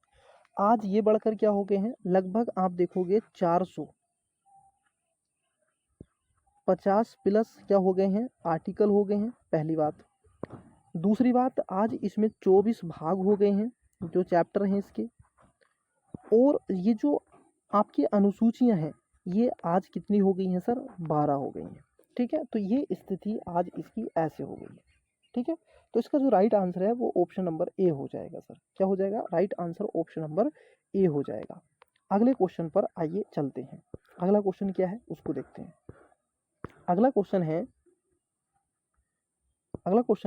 आज ये बढ़कर क्या हो गए हैं, लगभग आप देखोगे 450 प्लस क्या हो गए हैं, आर्टिकल हो गए हैं, पहली बात। दूसरी बात, आज इसमें 24 भाग हो गए हैं जो चैप्टर हैं इसके। और ये जो आपकी अनुसूचियां हैं ये आज कितनी हो गई हैं सर, 12 हो गई हैं, ठीक है। तो ये स्थिति आज इसकी ऐसे हो गई है, ठीक है। तो इसका जो राइट आंसर है वो ऑप्शन नंबर ए हो जाएगा सर। क्या हो जाएगा? राइट आंसर ऑप्शन नंबर ए हो जाएगा। अगले क्वेश्चन पर आइए चलते हैं। अगला क्वेश्चन क्या है उसको देखते हैं। अगला क्वेश्चन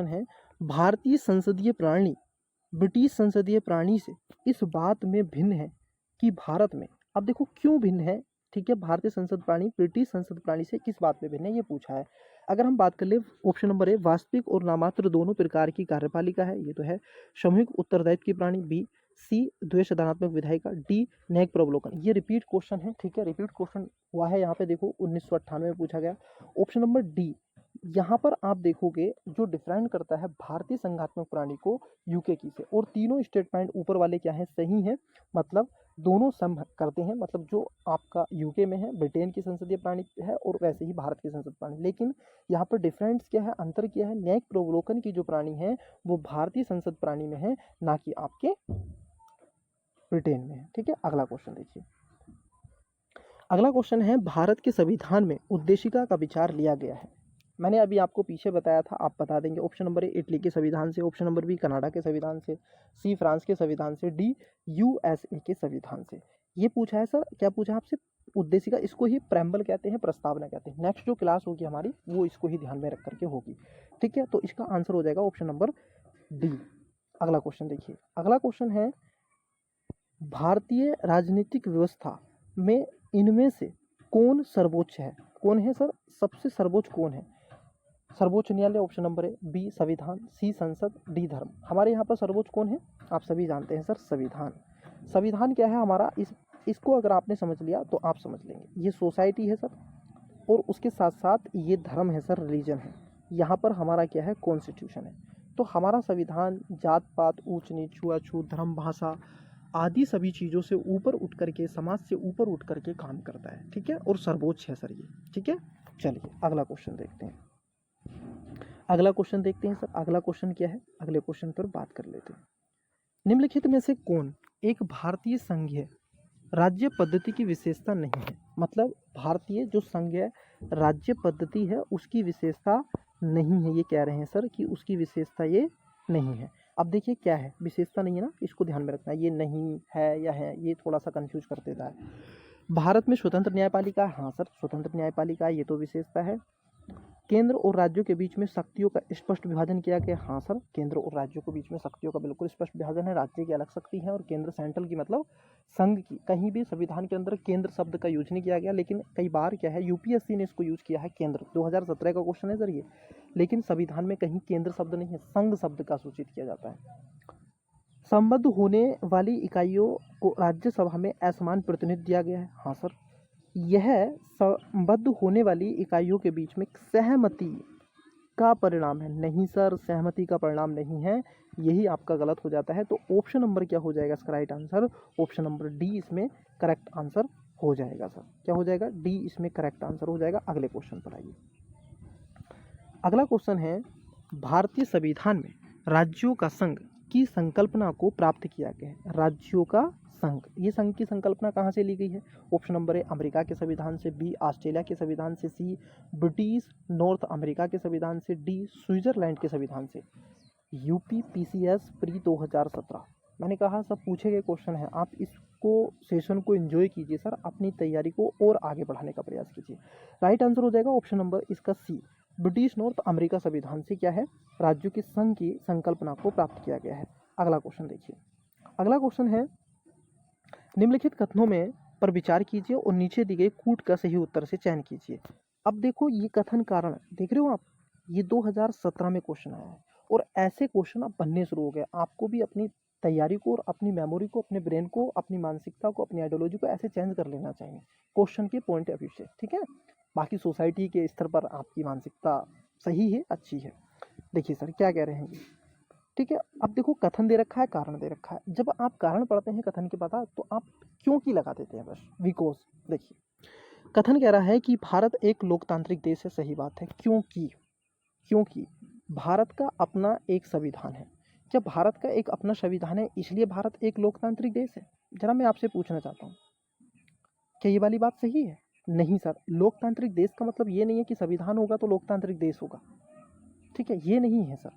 है भारतीय संसदीय प्रणाली ब्रिटिश संसदीय प्रणाली से इस बात में भिन्न है कि भारत में, अब देखो क्यों भिन्न है, ठीक है। भारतीय संसद प्रणाली ब्रिटिश संसद प्रणाली से किस बात में भिन्न है ये पूछा है। अगर हम बात कर ले, ऑप्शन नंबर ए वास्तविक और नामात्र दोनों प्रकार की कार्यपालिका है, ये तो है। सामूहिक उत्तरदायित्व की प्रणाली, बी। सी द्वैधात्मक विधायिका, डी न्यायिक प्रवलोकन। ये रिपीट क्वेश्चन है, ठीक है। रिपीट क्वेश्चन हुआ है यहाँ पे, देखो 1998 में पूछा गया। ऑप्शन नंबर डी, यहाँ पर आप देखोगे जो डिफाइन करता है भारतीय संघात्मक प्रणाली को यूके की से, और तीनों स्टेटमेंट ऊपर वाले क्या है, सही है। मतलब दोनों सम करते हैं, मतलब जो आपका यूके में है ब्रिटेन की संसदीय प्रणाली है और वैसे ही भारत की संसद प्रणाली। लेकिन यहाँ पर डिफरेंस क्या है, अंतर क्या है, न्यायिक प्रवलोकन की जो प्रणाली है वो भारतीय संसद प्रणाली में है, ना कि आपके ब्रिटेन में है, ठीक है। अगला क्वेश्चन देखिए। अगला क्वेश्चन है भारत के संविधान में उद्देशिका का विचार लिया गया है। मैंने अभी आपको पीछे बताया था, आप बता देंगे। ऑप्शन नंबर ए इटली के संविधान से, ऑप्शन नंबर बी कनाडा के संविधान से, सी फ्रांस के संविधान से, डी यूएसए के संविधान से। ये पूछा है सर, क्या पूछा है आपसे, उद्देशिका। इसको ही प्रेम्बल कहते हैं, प्रस्तावना कहते हैं। नेक्स्ट जो क्लास होगी हमारी वो इसको ही ध्यान में रख करके होगी, ठीक है। तो इसका आंसर हो जाएगा ऑप्शन नंबर डी। अगला क्वेश्चन देखिए। अगला क्वेश्चन है भारतीय राजनीतिक व्यवस्था में इनमें से कौन सर्वोच्च है। कौन है सर, सबसे सर्वोच्च कौन है? सर्वोच्च न्यायालय, ऑप्शन नंबर ए, बी संविधान, सी संसद, डी धर्म। हमारे यहाँ पर सर्वोच्च कौन है, आप सभी जानते हैं सर, संविधान। संविधान क्या है हमारा, इसको अगर आपने समझ लिया तो आप समझ लेंगे। ये सोसाइटी है सर, और उसके साथ साथ ये धर्म है सर, रिलीजन है। यहाँ पर हमारा क्या है, कॉन्स्टिट्यूशन है। तो हमारा संविधान जात पात, ऊंच नीच, छुआछूत, धर्म, भाषा आदि सभी चीज़ों से ऊपर उठ करके, समाज से ऊपर उठ करके काम करता है, ठीक है। और सर्वोच्च है सर ये, ठीक है। चलिए अगला क्वेश्चन देखते हैं। अगला क्वेश्चन देखते हैं सर। अगला क्वेश्चन क्या है, अगले क्वेश्चन पर बात कर लेते हैं। निम्नलिखित में से कौन एक भारतीय संघीय राज्य पद्धति की विशेषता नहीं है। मतलब भारतीय जो संघीय राज्य पद्धति है उसकी विशेषता नहीं है, ये कह रहे हैं सर कि उसकी विशेषता ये नहीं है। अब देखिए क्या है, विशेषता नहीं है ना, इसको ध्यान में रखना है। ये नहीं है या है, ये थोड़ा सा कंफ्यूज कर देता है। भारत में स्वतंत्र न्यायपालिका, हाँ सर स्वतंत्र न्यायपालिका, ये तो विशेषता है। केंद्र और राज्यों के बीच में शक्तियों का स्पष्ट विभाजन किया गया, हाँ सर केंद्र और राज्यों के बीच में शक्तियों का बिल्कुल स्पष्ट विभाजन है। राज्य की अलग शक्ति है और केंद्र सेंट्रल की, मतलब संघ की। कहीं भी संविधान के अंदर केंद्र शब्द का यूज नहीं किया गया, लेकिन कई बार क्या है यूपीएससी ने इसको यूज किया है, केंद्र। 2017 का क्वेश्चन है सर ये। लेकिन संविधान में कहीं केंद्र शब्द नहीं है, संघ शब्द का सूचित किया जाता है। संबद्ध होने वाली इकाइयों को राज्यसभा में असमान प्रतिनिधित्व दिया गया है, हाँ सर। यह संबद्ध होने वाली इकाइयों के बीच में सहमति का परिणाम है, नहीं सर सहमति का परिणाम नहीं है, यही आपका गलत हो जाता है। तो ऑप्शन नंबर क्या हो जाएगा इसका right answer, option number D इसमें करेक्ट आंसर हो जाएगा सर। क्या हो जाएगा, डी इसमें करेक्ट आंसर हो जाएगा। अगले क्वेश्चन पर आइए। अगला क्वेश्चन है भारतीय संविधान में राज्यों का संघ की संकल्पना को प्राप्त किया गया है। राज्यों का संघ, ये संघ की संकल्पना कहाँ से ली गई है? ऑप्शन नंबर ए अमेरिका के संविधान से, बी ऑस्ट्रेलिया के संविधान से, सी ब्रिटिश नॉर्थ अमेरिका के संविधान से, डी स्विट्जरलैंड के संविधान से। यूपीपीसीएस प्री 2017, मैंने कहा सब पूछे गए क्वेश्चन है, आप इसको सेशन को एंजॉय कीजिए सर, अपनी तैयारी को और आगे बढ़ाने का प्रयास कीजिए। राइट आंसर हो जाएगा ऑप्शन नंबर इसका सी, ब्रिटिश नॉर्थ अमेरिका संविधान से क्या है, राज्यों के संघ की संकल्पना को प्राप्त किया गया है। अगला क्वेश्चन देखिए, अगला क्वेश्चन है निम्नलिखित कथनों में पर विचार कीजिए और नीचे दिए गए कूट का सही उत्तर से चयन कीजिए। अब देखो ये कथन कारण देख रहे हो आप, ये 2017 में क्वेश्चन आया है और ऐसे क्वेश्चन अब बनने शुरू हो गए। आपको भी अपनी तैयारी को और अपनी मेमोरी को, अपने ब्रेन को, अपनी मानसिकता को, अपनी आइडियोलॉजी को ऐसे चेंज कर लेना चाहिए क्वेश्चन के पॉइंट ऑफ व्यू से, ठीक है। बाकी सोसाइटी के स्तर पर आपकी मानसिकता सही है, अच्छी है। देखिए सर क्या कह रहे हैं ये, ठीक है। अब देखो कथन दे रखा है, कारण दे रखा है। जब आप कारण पढ़ते हैं कथन के पता तो आप क्यों की लगा देते हैं बस, बिकॉज देखिए कथन कह रहा है कि भारत एक लोकतांत्रिक देश है, सही बात है। क्योंकि भारत का अपना एक संविधान है। जब भारत का एक अपना संविधान है इसलिए भारत एक लोकतांत्रिक देश है। जरा मैं आपसे पूछना चाहता हूँ, क्या ये वाली बात सही है? नहीं सर, लोकतांत्रिक देश का मतलब ये नहीं है कि संविधान होगा तो लोकतांत्रिक देश होगा, ठीक है, ये नहीं है सर,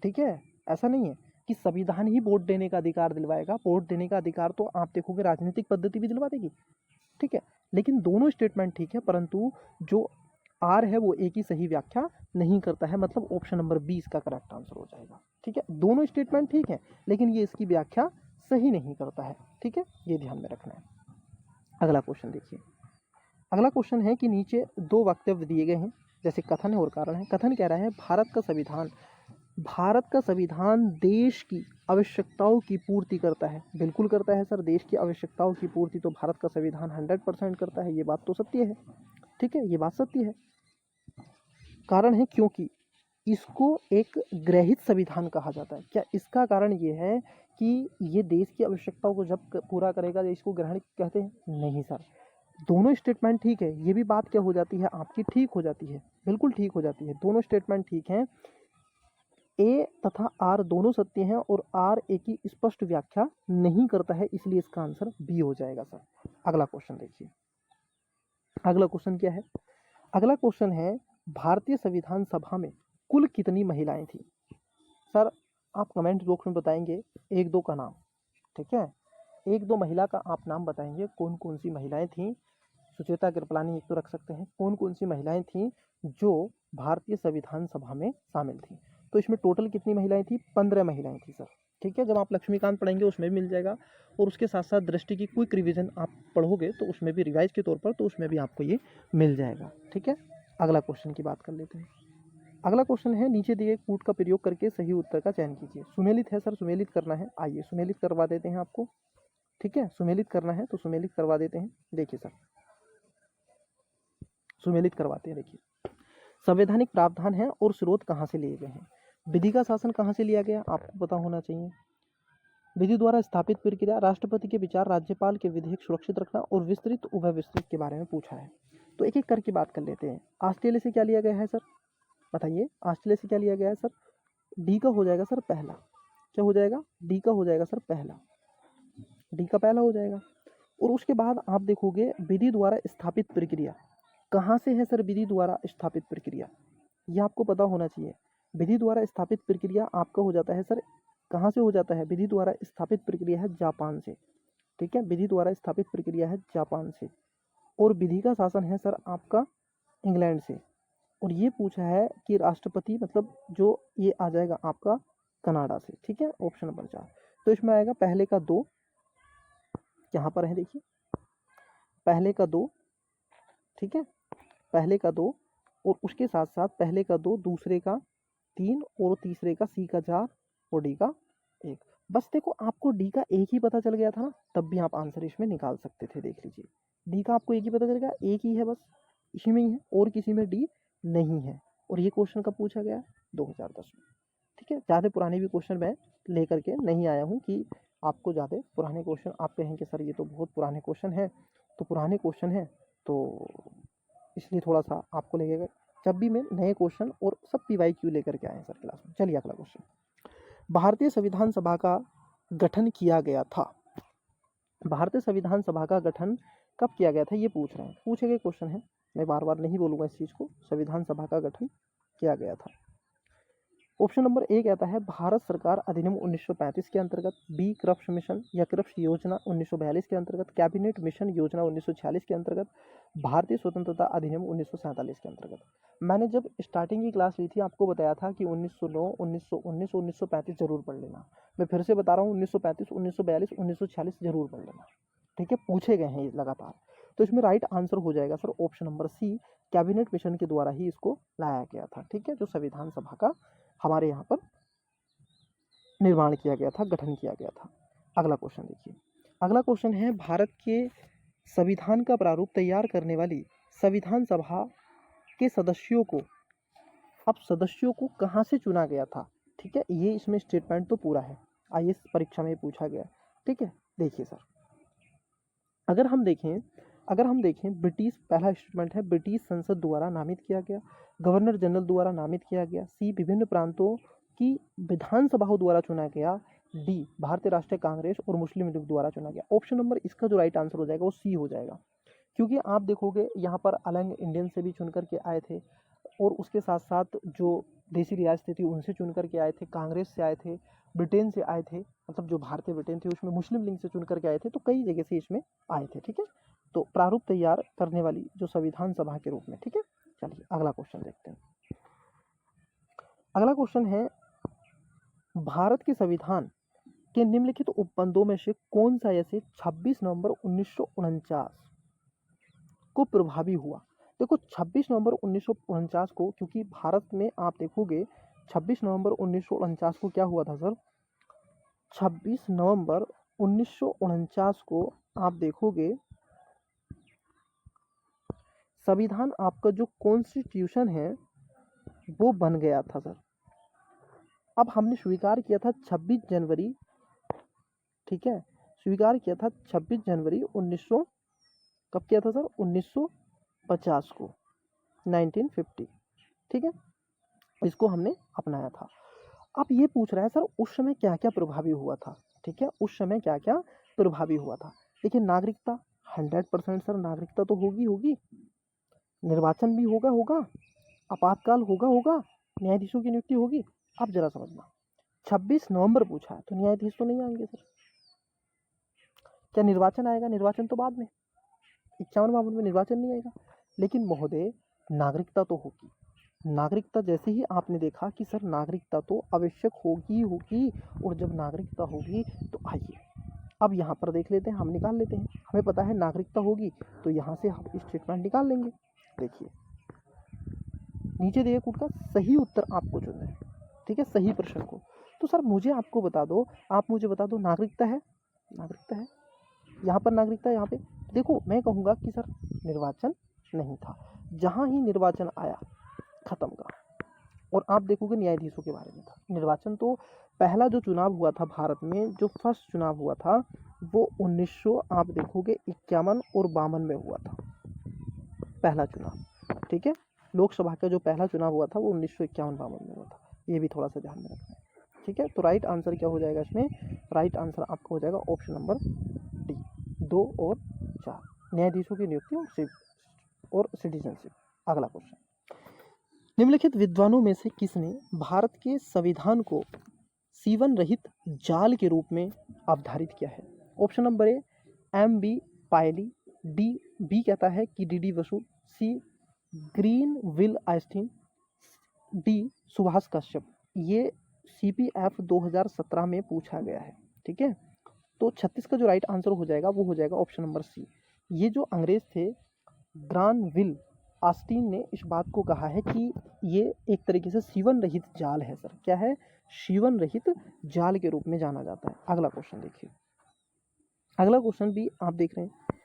ठीक है। ऐसा नहीं है कि संविधान ही वोट देने का अधिकार दिलवाएगा। वोट देने का अधिकार तो आप देखोगे राजनीतिक पद्धति भी दिलवा देगी, ठीक है। लेकिन दोनों स्टेटमेंट ठीक है, परंतु जो आर है वो एक ही सही व्याख्या नहीं करता है, मतलब ऑप्शन नंबर 20 का करेक्ट आंसर हो जाएगा, ठीक है। दोनों स्टेटमेंट ठीक है लेकिन ये इसकी व्याख्या सही नहीं करता है, ठीक है, ये ध्यान में रखना है। अगला क्वेश्चन देखिए, अगला क्वेश्चन है कि नीचे दो वक्तव्य दिए गए हैं, जैसे कथन है और कारण है। कथन कह रहा है भारत का संविधान देश की आवश्यकताओं की पूर्ति करता है। बिल्कुल करता है सर, देश की आवश्यकताओं की पूर्ति तो भारत का संविधान 100% करता है, ये बात तो सत्य है, ठीक है, ये बात सत्य है। कारण है क्योंकि इसको एक ग्रहित संविधान कहा जाता है। क्या इसका कारण ये है कि ये देश की आवश्यकताओं को जब पूरा करेगा या इसको ग्रहण कहते हैं? नहीं सर, दोनों स्टेटमेंट ठीक है। ये भी बात क्या हो जाती है आपकी, ठीक हो जाती है, बिल्कुल ठीक हो जाती है। दोनों स्टेटमेंट ठीक हैं, ए तथा आर दोनों सत्य हैं और आर ए की स्पष्ट व्याख्या नहीं करता है, इसलिए इसका आंसर बी हो जाएगा सर। अगला क्वेश्चन देखिए, अगला क्वेश्चन क्या है? अगला क्वेश्चन है भारतीय संविधान सभा में कुल कितनी महिलाएं थी? सर आप कमेंट बॉक्स में बताएंगे एक दो का नाम, ठीक है, एक दो महिला का आप नाम बताएंगे, कौन कौन सी महिलाएं थीं। सुचेता कृपलानी एक तो रख सकते हैं, कौन कौन सी महिलाएं थीं जो भारतीय संविधान सभा में शामिल थीं। तो इसमें टोटल कितनी महिलाएं थी? 15 महिलाएं थी सर, ठीक है। जब आप लक्ष्मीकांत पढ़ेंगे उसमें भी मिल जाएगा और उसके साथ साथ दृष्टि की क्विक रिवीजन आप पढ़ोगे तो उसमें भी रिवाइज के तौर पर तो उसमें भी आपको ये मिल जाएगा, ठीक है। अगला क्वेश्चन की बात कर लेते हैं। अगला क्वेश्चन है नीचे दिए कूट का प्रयोग करके सही उत्तर का चयन कीजिए। सुमेलित है सर, सुमेलित करना है, आइए सुमेलित करवा देते हैं आपको, ठीक है। सुमेलित करना है तो सुमेलित करवा देते हैं। देखिए सर सुमेलित करवाते हैं। देखिए संवैधानिक प्रावधान है और स्रोत कहाँ से लिए गए हैं? विधि का शासन कहाँ से लिया गया आपको पता होना चाहिए। विधि द्वारा स्थापित प्रक्रिया, राष्ट्रपति के विचार, राज्यपाल के विधेयक सुरक्षित रखना और विस्तृत उभय विस्तृत के बारे में पूछा है। तो एक एक करके बात कर लेते हैं। ऑस्ट्रेलिया से क्या लिया गया है सर, बताइए। ऑस्ट्रेलिया से क्या लिया गया है सर? डी का हो जाएगा सर पहला। क्या हो जाएगा? डी का हो जाएगा सर पहला, डी का पहला हो जाएगा। और उसके बाद आप देखोगे विधि द्वारा स्थापित प्रक्रिया कहाँ से है सर? विधि द्वारा स्थापित प्रक्रिया, ये आपको पता होना चाहिए। विधि द्वारा स्थापित प्रक्रिया आपका हो जाता है सर, कहाँ से हो जाता है? विधि द्वारा स्थापित प्रक्रिया है जापान से, ठीक है, विधि द्वारा स्थापित प्रक्रिया है जापान से। और विधि का शासन है सर आपका इंग्लैंड से। और ये पूछा है कि राष्ट्रपति मतलब जो ये आ जाएगा आपका कनाडा से, ठीक है, ऑप्शन नंबर 4। तो इसमें आएगा पहले का 2, यहाँ पर है देखिए, पहले का 2, ठीक है, पहले का 2 और उसके साथ साथ पहले का 2, दूसरे का 3 और तीसरे का सी का 4 और डी का 1। बस देखो आपको डी का एक ही पता चल गया था ना, तब भी आप आंसर इसमें निकाल सकते थे। देख लीजिए डी का आपको एक ही पता चल गया, एक ही है बस, इसी में ही है और किसी में डी नहीं है। और ये क्वेश्चन कब पूछा गया? 2010 में, ठीक है। ज़्यादा पुराने भी क्वेश्चन मैं लेकर के नहीं आया हूँ कि आपको ज़्यादा पुराने क्वेश्चन आप कहेंगे सर ये तो बहुत पुराने क्वेश्चन है, तो पुराने क्वेश्चन है तो इसलिए थोड़ा सा आपको लगेगा। जब भी मैं नए क्वेश्चन और सब PYQ लेकर के आए सर क्लास में। चलिए अगला क्वेश्चन, भारतीय संविधान सभा का गठन किया गया था। भारतीय संविधान सभा का गठन कब किया गया था ये पूछ रहे हैं, पूछे गए क्वेश्चन है, मैं बार बार नहीं बोलूँगा इस चीज़ को। संविधान सभा का गठन किया गया था ऑप्शन नंबर ए कहता है भारत सरकार अधिनियम 1935 के अंतर्गत, बी कृषि मिशन या कृषि योजना 1942 के अंतर्गत, कैबिनेट मिशन योजना 1946 के अंतर्गत, भारतीय स्वतंत्रता अधिनियम 1947 के अंतर्गत। मैंने जब स्टार्टिंग की क्लास ली थी आपको बताया था कि 1909, 1919, 1935 जरूर पढ़ लेना। मैं फिर से बता रहा हूँ 1935, 1942, 1946 जरूर पढ़ लेना, ठीक है, पूछे गए हैं ये लगातार। तो इसमें राइट आंसर हो जाएगा sir option number C, cabinet mission के द्वारा ही इसको लाया गया था, ठीक है, जो संविधान सभा का हमारे यहाँ पर निर्माण किया गया था, गठन किया गया था। अगला क्वेश्चन देखिए, अगला क्वेश्चन है भारत के संविधान का प्रारूप तैयार करने वाली संविधान सभा के सदस्यों को, अब सदस्यों को कहाँ से चुना गया था, ठीक है, ये इसमें स्टेटमेंट तो पूरा है, आईएएस परीक्षा में पूछा गया, ठीक है। देखिए सर, अगर हम देखें ब्रिटिश, पहला स्टेटमेंट है ब्रिटिश संसद द्वारा नामित किया गया, गवर्नर जनरल द्वारा नामित किया गया, सी विभिन्न प्रांतों की विधानसभाओं द्वारा चुना गया, डी भारतीय राष्ट्रीय कांग्रेस और मुस्लिम लीग द्वारा चुना गया। ऑप्शन नंबर इसका जो राइट आंसर हो जाएगा वो सी हो जाएगा, क्योंकि आप देखोगे यहाँ पर अलग इंडियन से भी चुन करके आए थे और उसके साथ साथ जो देसी रियासतें थी उनसे चुन करके आए थे, कांग्रेस से आए थे, ब्रिटेन से आए थे, मतलब जो भारतीय ब्रिटेन थी उसमें मुस्लिम लीग से चुन करके आए थे, तो कई जगह से इसमें आए थे, ठीक है। तो प्रारूप तैयार करने वाली जो संविधान सभा के रूप में, ठीक है। चलिए अगला क्वेश्चन देखते हैं। अगला क्वेश्चन है भारत के संविधान के निम्नलिखित उपबंधों में से कौन सा ऐसे 26 नवंबर 1949 को प्रभावी हुआ। देखो 26 नवंबर 1949 को, क्योंकि भारत में आप देखोगे 26 नवंबर 1949 को क्या हुआ था सर, 26 नवंबर 1949 को आप देखोगे संविधान आपका जो कॉन्स्टिट्यूशन है वो बन गया था सर। अब हमने स्वीकार किया था 26 जनवरी, ठीक है, स्वीकार किया था 26 जनवरी 1900, कब किया था सर, 1950 को, 1950, ठीक है, इसको हमने अपनाया था। अब ये पूछ रहा है सर उस समय क्या क्या प्रभावी हुआ था, ठीक है, उस समय क्या क्या प्रभावी हुआ था। देखिए नागरिकता 100% सर, नागरिकता तो होगी, निर्वाचन भी होगा, आपातकाल होगा, न्यायाधीशों की नियुक्ति होगी। अब जरा समझना, 26 नवंबर पूछा है तो न्यायाधीश तो नहीं आएंगे सर, क्या निर्वाचन आएगा, निर्वाचन तो बाद में, 51-52 में निर्वाचन नहीं आएगा, लेकिन महोदय नागरिकता तो होगी। नागरिकता जैसे ही आपने देखा कि सर नागरिकता तो आवश्यक होगी, और जब नागरिकता होगी तो आइए अब यहाँ पर देख लेते हैं, हम निकाल लेते हैं, हमें पता है नागरिकता होगी तो यहाँ से हम स्टेटमेंट निकाल लेंगे। देखिए नीचे दिए कूट का सही उत्तर आपको चुनना है, ठीक है, सही प्रश्न को। तो सर मुझे आपको बता दो, आप मुझे बता दो नागरिकता है, यहाँ पर नागरिकता, यहाँ पे देखो मैं कहूँगा कि सर निर्वाचन नहीं था, जहाँ ही निर्वाचन आया खत्म का। और आप देखोगे न्यायाधीशों के बारे में था, निर्वाचन तो पहला जो चुनाव हुआ था भारत में, जो फर्स्ट चुनाव हुआ था वो 1900 आप देखोगे 51 और 52 में हुआ था पहला चुनाव, ठीक है, लोकसभा का जो पहला चुनाव हुआ था वो 1951-52 में हुआ था, ये भी थोड़ा सा ध्यान में रखना है, ठीक है। तो राइट आंसर क्या हो जाएगा इसमें, राइट आंसर आपका हो जाएगा ऑप्शन नंबर डी, 2 और 4, न्यायाधीशों की नियुक्ति और सिटीजनशिप। अगला क्वेश्चन, निम्नलिखित विद्वानों में से किसने भारत के संविधान को सीवन रहित जाल के रूप में अवधारित किया है। Option number A M.B. Pylee, B कहता है कि D.D. Basu, C Granville Austin, D Subhash Kashyap. ये CPF 2017 में पूछा गया है, ठीक है। तो 36 का जो राइट आंसर हो जाएगा वो हो जाएगा ऑप्शन नंबर सी। ये जो अंग्रेज थे ग्रानविल आस्टीन ने इस बात को कहा है कि ये एक तरीके से सीवन रहित जाल है सर, क्या है, सीवन रहित जाल के रूप में जाना जाता है। अगला क्वेश्चन देखिए, अगला क्वेश्चन भी आप देख रहे हैं,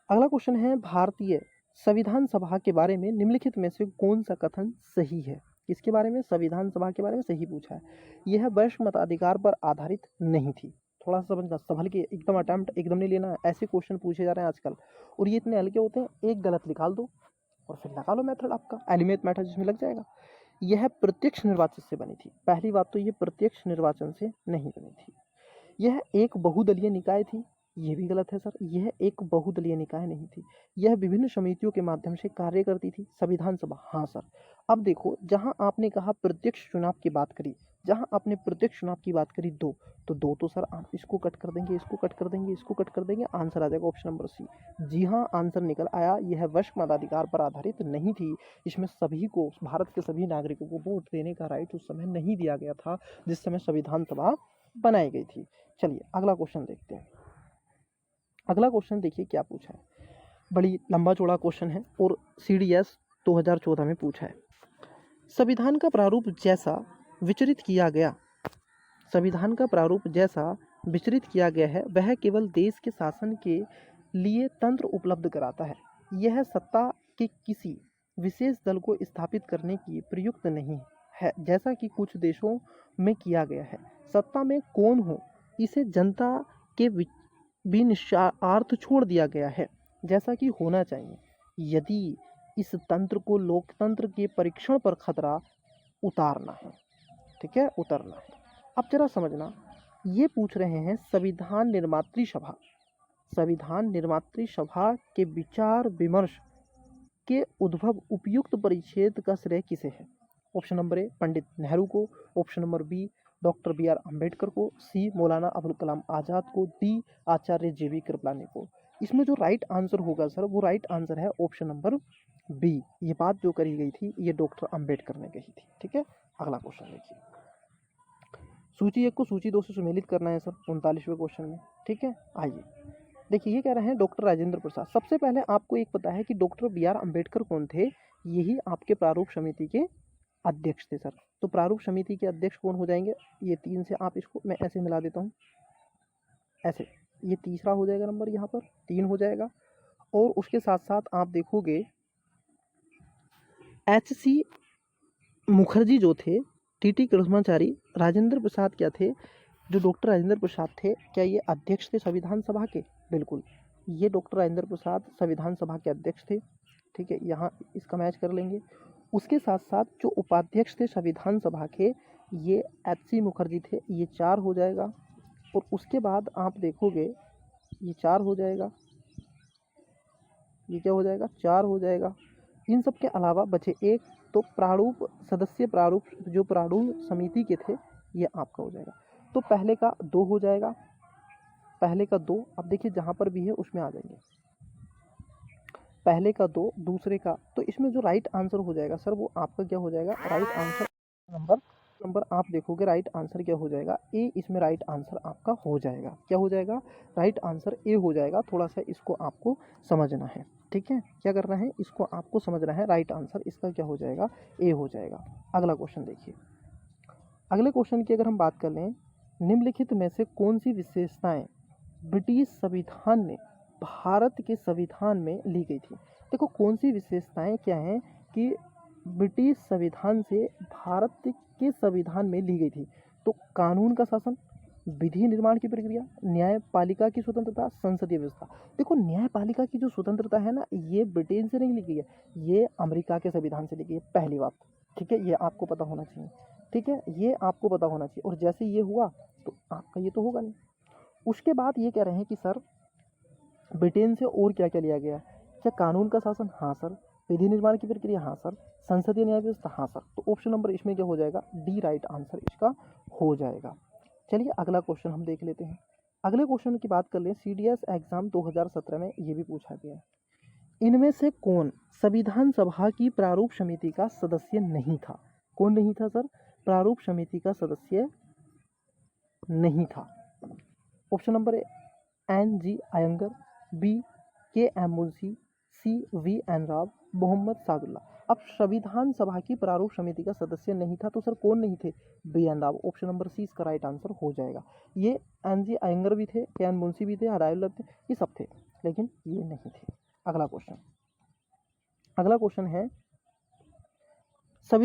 अगला क्वेश्चन है भारतीय संविधान सभा के बारे में निम्नलिखित में से कौन सा कथन सही है। इसके बारे में, संविधान सभा के बारे में सही पूछा है। यह वैश्व मताधिकार पर आधारित नहीं थी, थोड़ा सा समझना, संभल के एकदम अटेम्प्ट एकदम नहीं लेना है, ऐसे क्वेश्चन पूछे जा रहे हैं आजकल और ये इतने हल्के होते हैं, एक गलत निकाल दो और फिर लगा लो मेथड आपका, एलिमेट मेथड जिसमें लग जाएगा। यह प्रत्यक्ष निर्वाचन से बनी थी, पहली बात तो ये प्रत्यक्ष निर्वाचन से नहीं बनी थी। यह एक बहुदलीय निकाय थी, ये भी गलत है सर। यह एक बहुदलीय निकाय नहीं थी, यह विभिन्न समितियों के माध्यम से कार्य करती थी। संविधान सभा, हाँ सर। अब देखो, जहां आपने कहा प्रत्यक्ष चुनाव की बात करी, जहां आपने प्रत्यक्ष चुनाव की बात करी दो, तो दो तो सर आप इसको कट कर देंगे, इसको कट कर देंगे, इसको कट कर देंगे, आंसर आ जाएगा ऑप्शन नंबर सी। जी हाँ, आंसर निकल आया। यह वयस्क मताधिकार पर आधारित नहीं थी। इसमें सभी को, भारत के सभी नागरिकों को वोट देने का राइट उस समय नहीं दिया गया था जिस समय संविधान सभा बनाई गई थी। चलिए अगला क्वेश्चन देखते हैं। अगला क्वेश्चन देखिए क्या पूछा है। बड़ी लंबा चौड़ा क्वेश्चन है और CDS 2014 में पूछा है। संविधान का प्रारूप जैसा विचरित किया गया, संविधान का प्रारूप जैसा विचरित किया गया है वह केवल देश के शासन के लिए तंत्र उपलब्ध कराता है। यह सत्ता के किसी विशेष दल को स्थापित करने की प्रयुक्त नहीं है, जैसा कि कुछ देशों में किया गया है। सत्ता में कौन हो, इसे जनता के विनिश्चयार्थ छोड़ दिया गया है, जैसा कि होना चाहिए। यदि इस तंत्र को लोकतंत्र के परीक्षण पर खतरा उतारना है, ठीक है, उतरना है। अब जरा समझना, ये पूछ रहे हैं संविधान निर्मात्री सभा, संविधान निर्मात्री सभा के विचार विमर्श के उद्भव उपयुक्त परिच्छेद का श्रेय किसे है? Option number A Pandit Nehru को, option number B doctor BR Ambedkar को, सी मौलाना अबुल कलाम आज़ाद को, डी आचार्य JB कृपलानी को। इसमें जो राइट आंसर होगा सर, वो राइट आंसर है ऑप्शन नंबर बी। ये बात जो करी गई थी ये डॉक्टर अम्बेडकर ने कही थी। ठीक है, अगला क्वेश्चन देखिए। सूची 1 को सूची 2 से सुमेलित करना है सर 39वें क्वेश्चन में। ठीक है, आइए देखिए, ये कह रहे हैं डॉक्टर राजेंद्र प्रसाद। सबसे पहले आपको एक पता है कि डॉक्टर BR अम्बेडकर कौन थे? यही आपके प्रारूप समिति के अध्यक्ष थे सर। तो प्रारूप समिति के अध्यक्ष कौन हो जाएंगे? ये 3 से आप इसको मैं ऐसे मिला देता हूँ, ऐसे, ये तीसरा हो जाएगा नंबर, यहाँ पर 3 हो जाएगा। और उसके साथ साथ आप देखोगे HC मुखर्जी जो थे, TT कृष्णाचारी, राजेंद्र प्रसाद क्या थे? जो डॉक्टर राजेंद्र प्रसाद थे, क्या ये अध्यक्ष थे संविधान सभा के? बिल्कुल, ये डॉक्टर राजेंद्र प्रसाद संविधान सभा के अध्यक्ष थे। ठीक है, यहाँ इसका मैच कर लेंगे। उसके साथ साथ जो उपाध्यक्ष थे संविधान सभा के, ये HC मुखर्जी थे, ये 4 हो जाएगा। और उसके बाद आप देखोगे ये 4 हो जाएगा, ये क्या हो जाएगा? 4 हो जाएगा। इन सब के अलावा बचे एक, तो प्रारूप सदस्य, प्रारूप जो प्रारूप समिति के थे, ये आपका हो जाएगा। तो पहले का 2 हो जाएगा, पहले का 2। अब देखिए जहाँ पर भी है उसमें आ जाएंगे, पहले का 2, दूसरे का, तो इसमें जो राइट आंसर हो जाएगा सर वो आपका क्या हो जाएगा? राइट आंसर नंबर आप देखोगे राइट आंसर क्या हो जाएगा? ए। इसमें राइट आंसर आपका हो जाएगा, क्या हो जाएगा? राइट आंसर ए हो जाएगा। थोड़ा सा इसको आपको समझना है। ठीक है, क्या करना है? इसको आपको समझना है। राइट आंसर इसका क्या हो जाएगा? ए हो जाएगा। अगला क्वेश्चन देखिए। अगले क्वेश्चन की अगर हम बात कर लें, निम्नलिखित में से कौन सी विशेषताएं ब्रिटिश संविधान ने भारत के संविधान में ली गई थी? देखो कौन सी विशेषताएं क्या हैं कि ब्रिटिश संविधान से भारत के संविधान में ली गई थी। तो कानून का शासन, विधि निर्माण की प्रक्रिया, न्यायपालिका की स्वतंत्रता, संसदीय व्यवस्था। देखो न्यायपालिका की जो स्वतंत्रता है ना, ये ब्रिटेन से नहीं ली गई है, ये अमेरिका के संविधान से ली गई है, पहली बात। ठीक है, ये आपको पता होना चाहिए। ठीक है, ये आपको पता होना चाहिए। और जैसे ये हुआ तो आपका ये तो होगा नहीं। उसके बाद ये कह रहे हैं कि सर ब्रिटेन से और क्या क्या लिया गया? क्या कानून का शासन? हाँ सर। विधि निर्माण की प्रक्रिया? हाँ सर। संसदीय न्याय व्यवस्था? हाँ सर। तो ऑप्शन नंबर इसमें क्या हो जाएगा? डी राइट आंसर इसका हो जाएगा। चलिए अगला क्वेश्चन हम देख लेते हैं। अगले क्वेश्चन की बात कर लें, CDS एग्जाम 2017 में ये भी पूछा गया है। इनमें से कौन संविधान सभा की प्रारूप समिति का सदस्य नहीं था? कौन नहीं था सर? प्रारूप समिति का सदस्य नहीं था। Option number A NG Ayyangar, B KM Munshi, C VN Rao, Mohammad Saadulla. अब संविधान सभा की प्रारूप समिति का सदस्य नहीं था तो सर कौन नहीं थे? BN Rao. Option number C इसका राइट आंसर हो जाएगा। ये NG अयंगर भी थे, KM मुंशी भी थे, हदायुल्लाह थे, ये सब थे, लेकिन ये नहीं थे। अगला क्वेश्चन है